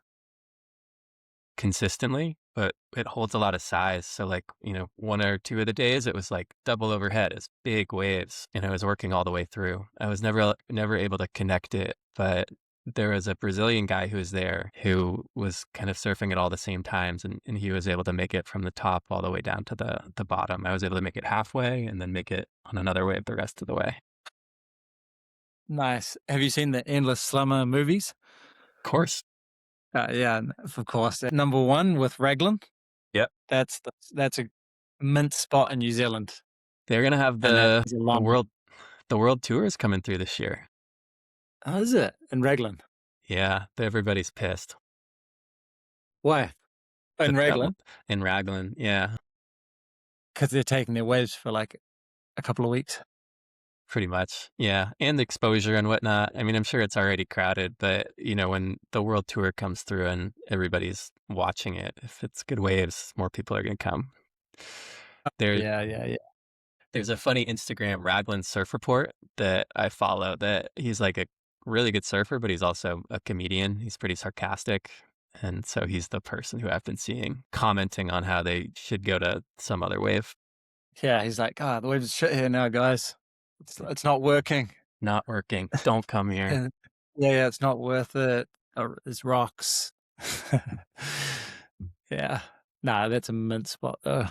consistently, but it holds a lot of size. So like, 1 or 2 of the days it was like double overhead. It's big waves and it was working all the way through. I was never able to connect it, but there was a Brazilian guy who was there who was kind of surfing at all the same times and he was able to make it from the top all the way down to the bottom. I was able to make it halfway and then make it on another wave the rest of the way. Nice. Have you seen the Endless Summer movies? Of course. Yeah, of course. Number one with Raglan. Yep. That's a mint spot in New Zealand. They're gonna have and that is a the long. world tour is coming through this year. Oh, is it in Raglan? Yeah, everybody's pissed. Why in That Raglan? in Raglan, yeah, Because they're taking their waves for like a couple of weeks. pretty much. Yeah, and the exposure and whatnot. I mean, I'm sure it's already crowded, but when the world tour comes through and everybody's watching it, if it's good waves, more people are gonna come. There, Yeah, yeah, yeah. there's a funny Instagram Raglan surf report that I follow. That he's like a really good surfer, but he's also a comedian. He's pretty sarcastic. And so he's the person who I've been seeing commenting on how they should go to some other wave. Yeah, he's like, the waves are shit here now, guys. It's not working. Not working. Don't come here. And yeah, it's not worth it. It's rocks. Yeah. Nah, that's a mint spot though.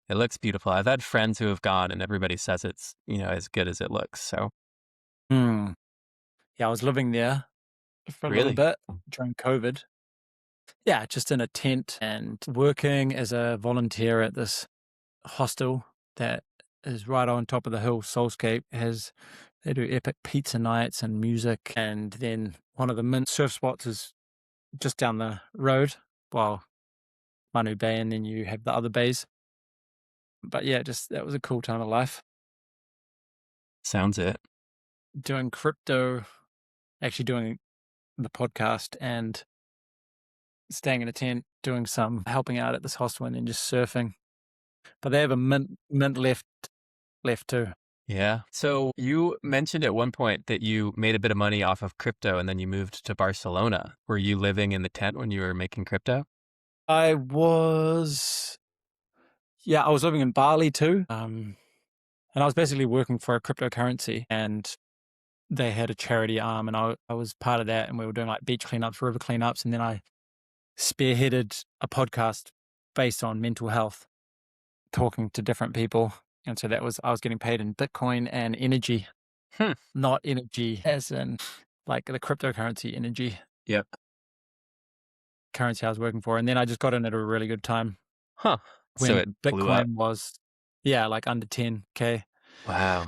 It looks beautiful. I've had friends who have gone and everybody says it's, as good as it looks. So Hmm. Yeah, I was living there for a little really, bit during COVID. Yeah, just in a tent and working as a volunteer at this hostel that is right on top of the hill. Soulscape they do epic pizza nights and music, and then one of the mint surf spots is just down the road. Well, Manu Bay, and then you have the other bays. But yeah, just that was a cool time of life. sounds it. Doing crypto, actually doing the podcast and staying in a tent, doing some helping out at this hostel and then just surfing. But they have a mint left too. Yeah. So you mentioned at one point that you made a bit of money off of crypto and then you moved to Barcelona. Were you living in the tent when you were making crypto? I was I was living in Bali too. And I was basically working for a cryptocurrency, and they had a charity arm, and I was part of that, and we were doing like beach cleanups, river cleanups, and then I spearheaded a podcast based on mental health, talking to different people. And so I was getting paid in Bitcoin and energy, Hmm. not energy as in like the cryptocurrency energy Yep. currency I was working for. And then I just got in at a really good time Huh. So it when blew up. Bitcoin was, like under 10K. Wow.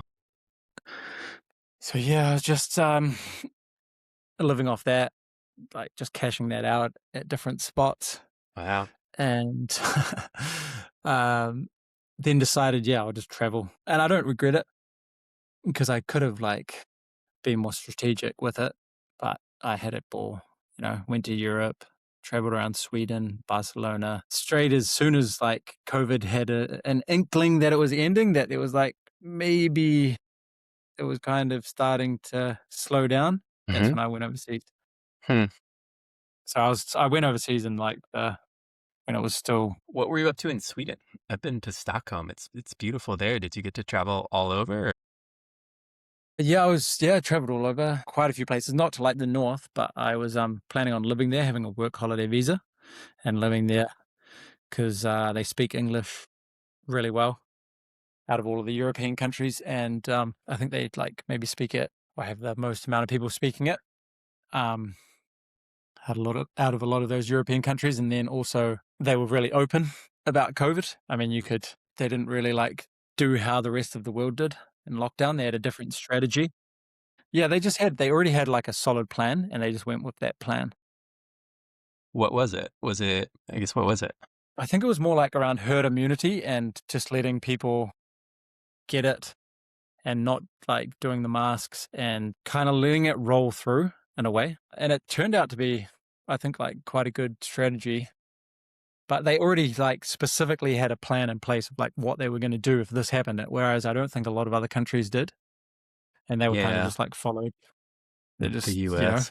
So yeah, I was just living off that, like just cashing that out at different spots, Wow. and um, then decided, I'll just travel, and I don't regret it because I could have like been more strategic with it, but I had it ball. Went to Europe, traveled around Sweden, Barcelona, straight as soon as like COVID had an inkling that it was ending, that it was like maybe it was kind of starting to slow down. That's Hmm. when I went overseas. Hmm. So I went overseas in like when it was still. What were you up to in Sweden? I've been to Stockholm. It's beautiful there. Did you get to travel all over? Yeah, I traveled all over, quite a few places, not to like the north, but I was planning on living there, having a work holiday visa and living there because they speak English really well out of all of the European countries, and I think they like maybe speak it or have the most amount of people speaking it. Um, had a lot of out of a lot of those European countries, and then also they were really open about COVID. I mean, they didn't really like do how the rest of the world did in lockdown. They had a different strategy. Yeah, they already had like a solid plan, and they just went with that plan. What was it? I guess, what was it? I think it was more like around herd immunity and just letting people get it and not like doing the masks and kind of letting it roll through in a way. And it turned out to be, I think, like quite a good strategy. But they already like specifically had a plan in place of like what they were going to do if this happened. Whereas I don't think a lot of other countries did, and they were kind of Yeah, just like followed. They the just, U.S.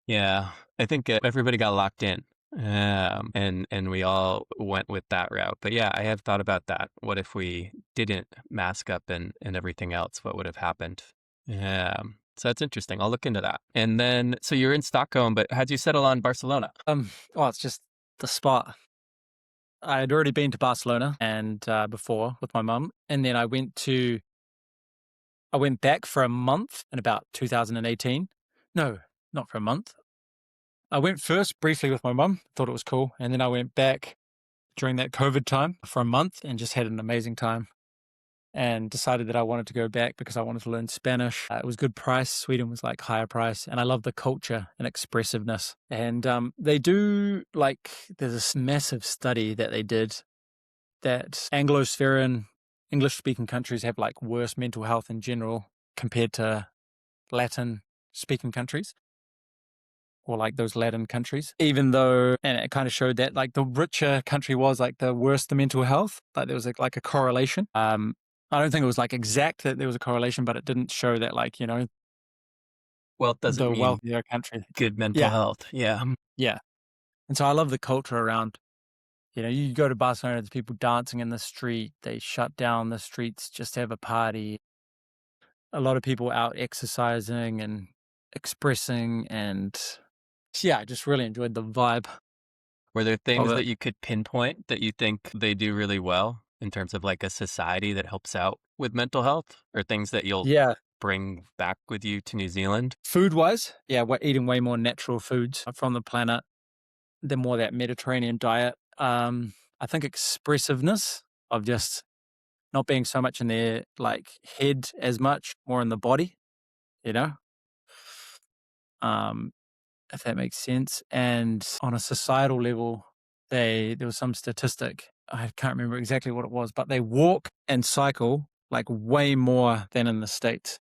Yeah, I think everybody got locked in, and we all went with that route. But yeah, I have thought about that. What if we didn't mask up and everything else? What would have happened? Yeah, so that's interesting. I'll look into that. And then, so you're in Stockholm, but how'd you settle on Barcelona? it's just the spot. I had already been to Barcelona and before with my mum, and then I went back for a month in about 2018. No, not for a month. I went first briefly with my mum, thought it was cool, and then I went back during that COVID time for a month and just had an amazing time. and decided that I wanted to go back because I wanted to learn Spanish. It was good price. Sweden was like higher price, and I love the culture and expressiveness. And they do like, there's this massive study that they did that Anglospherin English speaking countries have like worse mental health in general compared to Latin speaking countries, or like those Latin countries, even though, and it kind of showed that like the richer country was like the worse the mental health, like there was like a correlation. I don't think it was like exact that there was a correlation, but it didn't show that like, Well, it doesn't the mean wealthier country. good mental Yeah. health. Yeah. Yeah. And so I love the culture around, you go to Barcelona, there's people dancing in the street. They shut down the streets just to have a party. A lot of people out exercising and expressing. And yeah, I just really enjoyed the vibe Were there of things it. that you could pinpoint that you think they do really well in terms of like a society that helps out with mental health, or things that you'll Yeah. bring back with you to New Zealand? Food wise, yeah, we're eating way more natural foods from the planet than more that Mediterranean diet. I think expressiveness of just not being so much in their like head as much, more in the body, you know? Um, if that makes sense. And on a societal level, there was some statistic, I can't remember exactly what it was, but they walk and cycle like way more than in the States.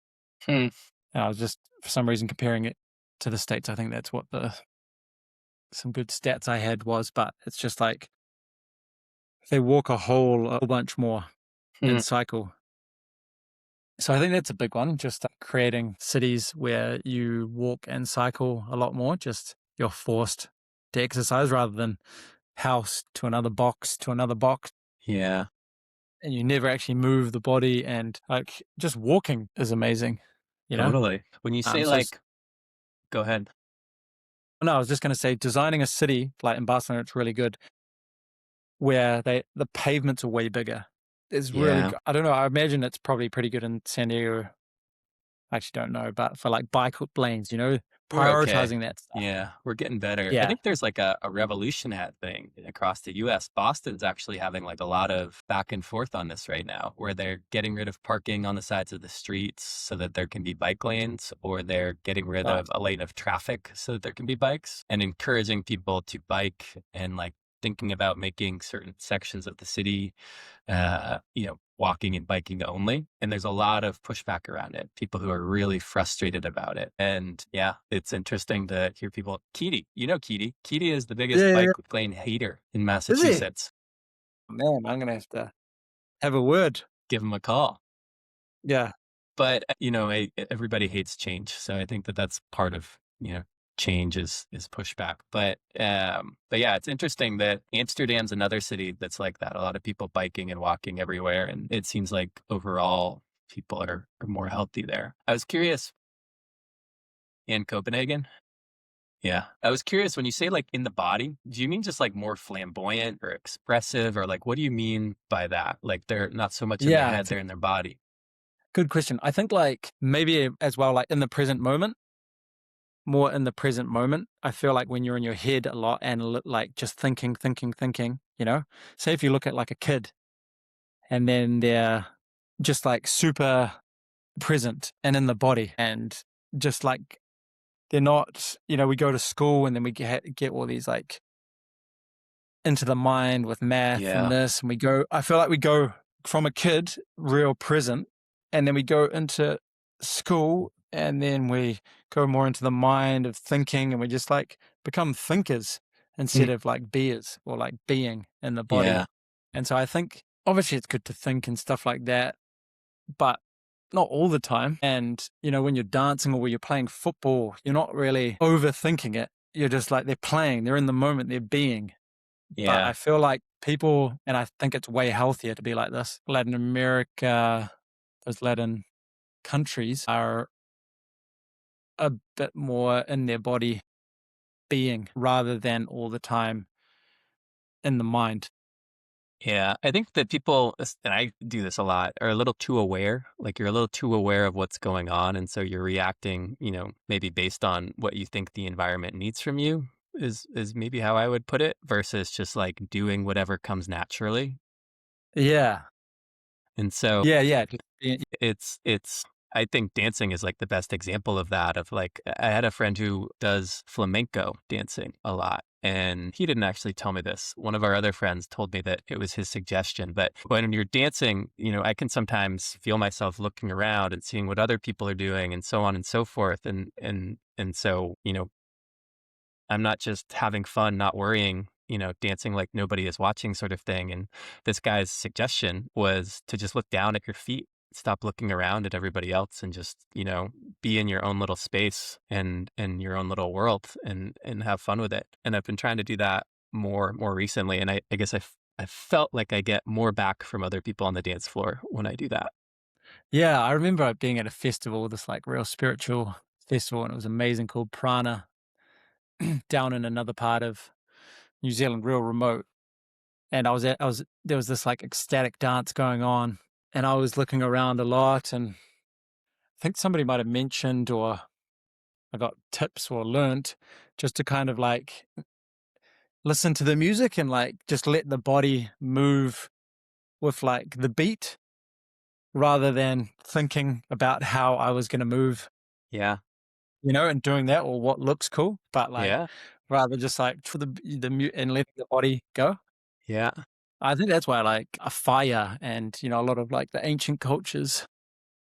Hmm. And I was just for some reason comparing it to the States. I think that's what some good stats I had was, but it's just like they walk a whole bunch more Hmm. and cycle. So I think that's a big one, just creating cities where you walk and cycle a lot more, just you're forced to exercise rather than house to another box to another box. Yeah, And you never actually move the body, and like just walking is amazing, you know? totally. When you say So like, go ahead. no, I was just going to say designing a city like in Barcelona, it's really good where the pavements are way bigger. It's really, Yeah. I don't know. I imagine it's probably pretty good in San Diego. I actually don't know, but for like bike lanes, We're okay. prioritizing that stuff. Yeah, we're getting better. I Yeah. think there's like a revolution hat thing across the US. Boston's actually having like a lot of back and forth on this right now, where they're getting rid of parking on the sides of the streets so that there can be bike lanes, or they're getting rid Nice. of a lane of traffic so that there can be bikes, and encouraging people to bike, and like thinking about making certain sections of the city walking and biking only. And there's a lot of pushback around it, people who are really frustrated about it. And yeah, it's interesting to hear people. Keedy, Keedy. Keedy is the biggest Yeah, yeah, yeah. bike lane hater in Is he? Massachusetts. Man, I'm gonna have to have a word. Give him a call. Yeah. But everybody hates change, so I think that that's part of change is pushback. But yeah, it's interesting that Amsterdam's another city that's like that. A lot of people biking and walking everywhere, and it seems like overall people are more healthy there. I was curious, in Copenhagen. Yeah, I was curious, when you say like in the body, do you mean just like more flamboyant or expressive, or like what do you mean by that? Like they're not so much in their Yeah. head, they're in their body. Good question. I think like maybe as well, like in the present moment, more in the present moment. I feel like when you're in your head a lot and like just thinking, say if you look at like a kid and then they're just like super present and in the body and just like they're not, we go to school and then we get all these like into the mind with math and Yeah. this, and I feel like we go from a kid real present, and then we go into school and then we go more into the mind of thinking, and we just like become thinkers Mm. instead of like beers or like being in the body. Yeah. And so I think obviously it's good to think and stuff like that, but not all the time. And, when you're dancing or when you're playing football, you're not really overthinking it. You're just like, they're playing, they're in the moment, they're being. But Yeah. I feel like people, and I think it's way healthier to be like this. Latin America, those Latin countries are a bit more in their body being rather than all the time in the mind. Yeah, I think that people, and I do this a lot, are a little too aware. Like you're a little too aware of what's going on. And so you're reacting, maybe based on what you think the environment needs from you, is maybe how I would put it, versus just like doing whatever comes naturally. Yeah. And so Yeah, yeah. Just being, it's I think dancing is like the best example of that. Of like, I had a friend who does flamenco dancing a lot, and he didn't actually tell me this. One of our other friends told me that it was his suggestion. But when you're dancing, I can sometimes feel myself looking around and seeing what other people are doing and so on and so forth. And so, I'm not just having fun, not worrying, dancing like nobody is watching sort of thing. And this guy's suggestion was to just look down at your feet, stop looking around at everybody else, and just, be in your own little space and your own little world, and have fun with it. And I've been trying to do that more recently. And I guess I felt like I get more back from other people on the dance floor when I do that. yeah, I remember being at a festival, this like real spiritual festival, and it was amazing, called Prana, down in another part of New Zealand, real remote. And there was this like ecstatic dance going on, and I was looking around a lot, and I think somebody might have mentioned, or I got tips or learnt, just to kind of like listen to the music and like just let the body move with like the beat, rather than thinking about how I was going to move, Yeah. and doing that, or what looks cool, but like Yeah. rather just like for and letting the body go. Yeah. I think that's why I like a fire, and a lot of like the ancient cultures,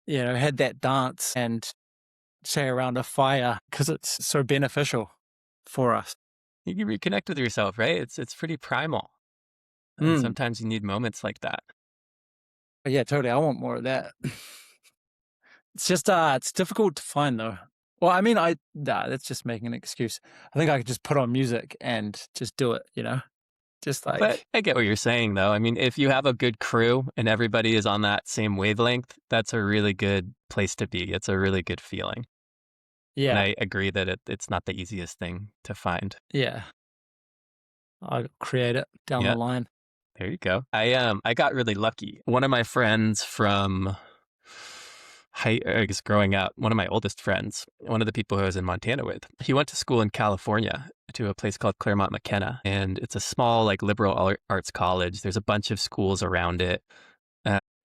had that dance and say around a fire, because it's so beneficial for us. You can reconnect with yourself, right? It's pretty primal. And Mm. sometimes you need moments like that. Yeah, totally. I want more of that. It's just it's difficult to find though. Well, I mean, that's just making an excuse. I think I could just put on music and just do it, just But like, I get what you're saying, though. I mean, if you have a good crew and everybody is on that same wavelength, that's a really good place to be. It's a really good feeling. And yeah, I agree that it's not the easiest thing to find. yeah, I'll create it down the Yeah, line. there you go. I got really lucky. One of my friends from I guess growing up, one of my oldest friends, one of the people who I was in Montana with, he went to school in California to a place called Claremont McKenna, and it's a small like liberal arts college. There's a bunch of schools around it.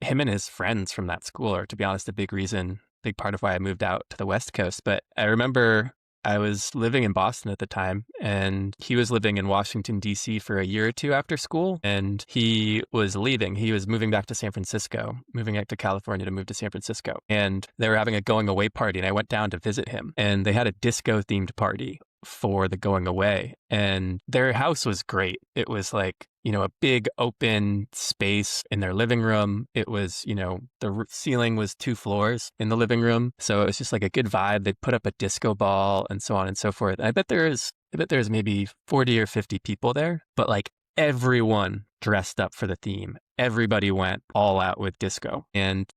Him and his friends from that school are, to be honest, a big part of why I moved out to the West Coast. But I remember I was living in Boston at the time, and he was living in Washington, D.C. for a year or two after school, and he was leaving. He was moving back to San Francisco, moving back to California to move to San Francisco. And they were having a going away party, and I went down to visit him, and they had a disco themed party for the going away. And their house was great. It was like, a big open space in their living room. It was, the ceiling was 2 floors in the living room. So it was just like a good vibe. They put up a disco ball and so on and so forth. And I bet there's maybe 40 or 50 people there, but like everyone dressed up for the theme. Everybody went all out with disco. And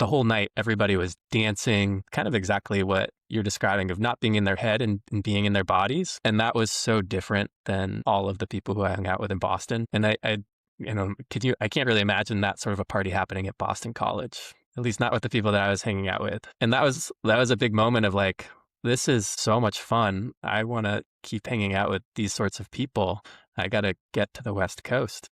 the whole night, everybody was dancing, kind of exactly what you're describing, of not being in their head and being in their bodies. And that was so different than all of the people who I hung out with in Boston. And I can't really imagine that sort of a party happening at Boston College, at least not with the people that I was hanging out with. And that was a big moment of like, this is so much fun. I want to keep hanging out with these sorts of people. I got to get to the West Coast.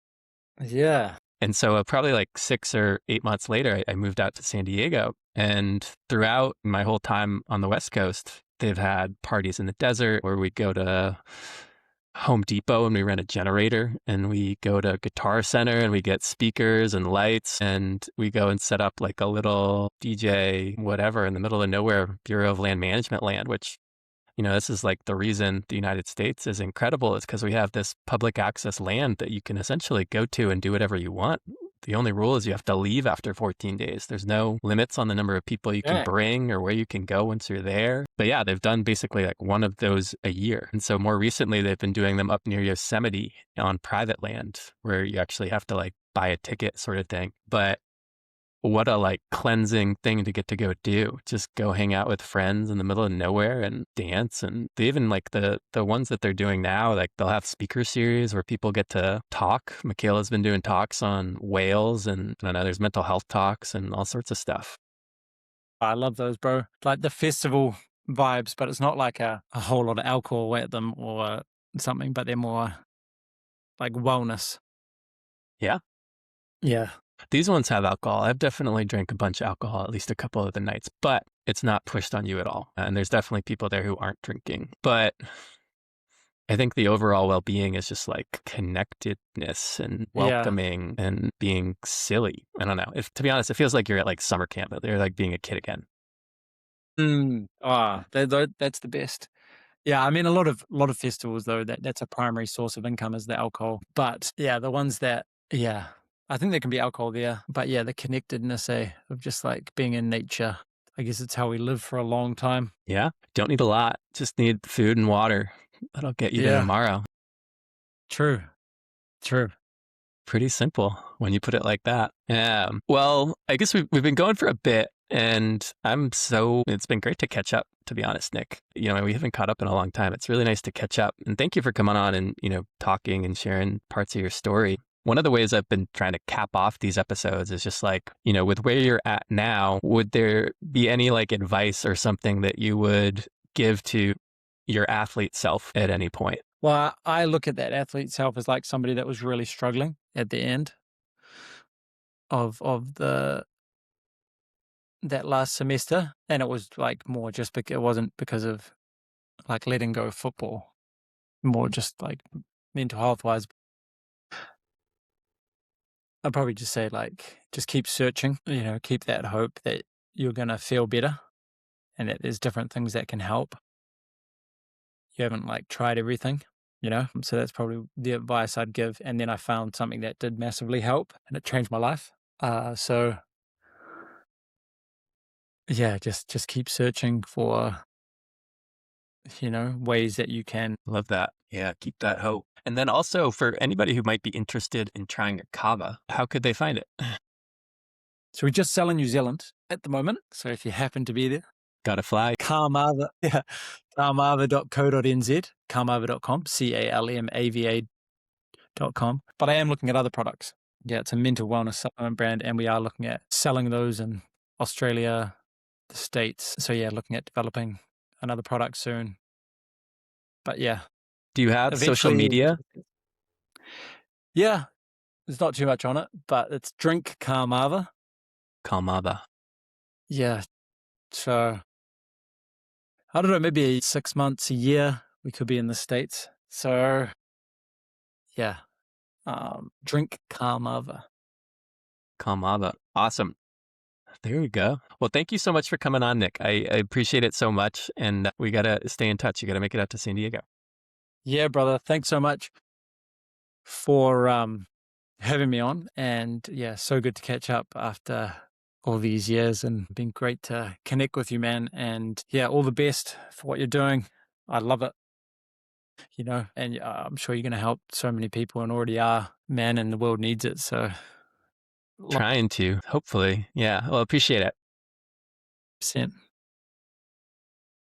Yeah. And so probably like 6 or 8 months later, I moved out to San Diego. And throughout my whole time on the West Coast, they've had parties in the desert where we go to Home Depot and we rent a generator, and we go to Guitar Center and we get speakers and lights, and we go and set up like a little DJ whatever in the middle of nowhere, Bureau of Land Management land, which, this is like the reason the United States is incredible, is because we have this public access land that you can essentially go to and do whatever you want. The only rule is you have to leave after 14 days. There's no limits on the number of people you can Yeah. bring or where you can go once you're there. But yeah, they've done basically like one of those a year. And so more recently, they've been doing them up near Yosemite on private land where you actually have to like buy a ticket sort of thing. But what a like cleansing thing to get to go do. Just go hang out with friends in the middle of nowhere and dance. And they even like the ones that they're doing now, like they'll have speaker series where people get to talk. Michaela's been doing talks on whales, and I don't know, there's mental health talks and all sorts of stuff. I love those, bro. Like the festival vibes, but it's not like a whole lot of alcohol at them or something, but they're more like wellness. Yeah. Yeah. These ones have alcohol. I've definitely drank a bunch of alcohol at least a couple of the nights, but it's not pushed on you at all. And there's definitely people there who aren't drinking. But I think the overall well-being is just like connectedness and Yeah. welcoming and being silly. I don't know. If to be honest, it feels like you're at like summer camp. You're like being a kid again. That's the best. Yeah, I mean, a lot of festivals though, that's a primary source of income is the alcohol. But yeah, the ones that yeah, I think there can be alcohol there. But yeah, the connectedness of just like being in nature. I guess it's how we live for a long time. Yeah. Don't need a lot. Just need food and water. That'll get you to Yeah, tomorrow. true, true. Pretty simple when you put it like that. Yeah. Well, I guess we've been going for a bit, and it's been great to catch up, to be honest, Nick. We haven't caught up in a long time. It's really nice to catch up. And thank you for coming on and, talking and sharing parts of your story. One of the ways I've been trying to cap off these episodes is just like, with where you're at now, would there be any like advice or something that you would give to your athlete self at any point? Well, I look at that athlete self as like somebody that was really struggling at the end of the that last semester, and it was like more just because it wasn't because of like letting go of football, more just like mental health wise. I'd probably just say like just keep searching, keep that hope that you're gonna feel better and that there's different things that can help. You haven't like tried everything. So that's probably the advice I'd give. And then I found something that did massively help and it changed my life. So yeah, just keep searching for, ways that you can. Love that. Yeah, keep that hope. And then also for anybody who might be interested in trying a Cava, how could they find it? So we just sell in New Zealand at the moment. So if you happen to be there, Gotta fly. Calmava, yeah, calmava.co.nz, calmava.com, calmava.com. But I am looking at other products. Yeah, it's a mental wellness supplement brand, and we are looking at selling those in Australia, the States. So yeah, looking at developing another product soon. But yeah, Do you have social eventually, media? yeah, there's not too much on it, but it's Drink Calmava. Calmava. Yeah, so I don't know, maybe 6 months, a year, we could be in the States. So yeah, drink Calmava. Calmava. Awesome. There we go. Well, thank you so much for coming on, Nick. I appreciate it so much. And we got to stay in touch. You got to make it out to San Diego. Yeah, brother. Thanks so much for having me on. And yeah, so good to catch up after all these years and been great to connect with you, man. And yeah, all the best for what you're doing. I love it. And I'm sure you're going to help so many people and already are, man, and the world needs it. So, Trying to, hopefully. Yeah. Well, appreciate it. 100%.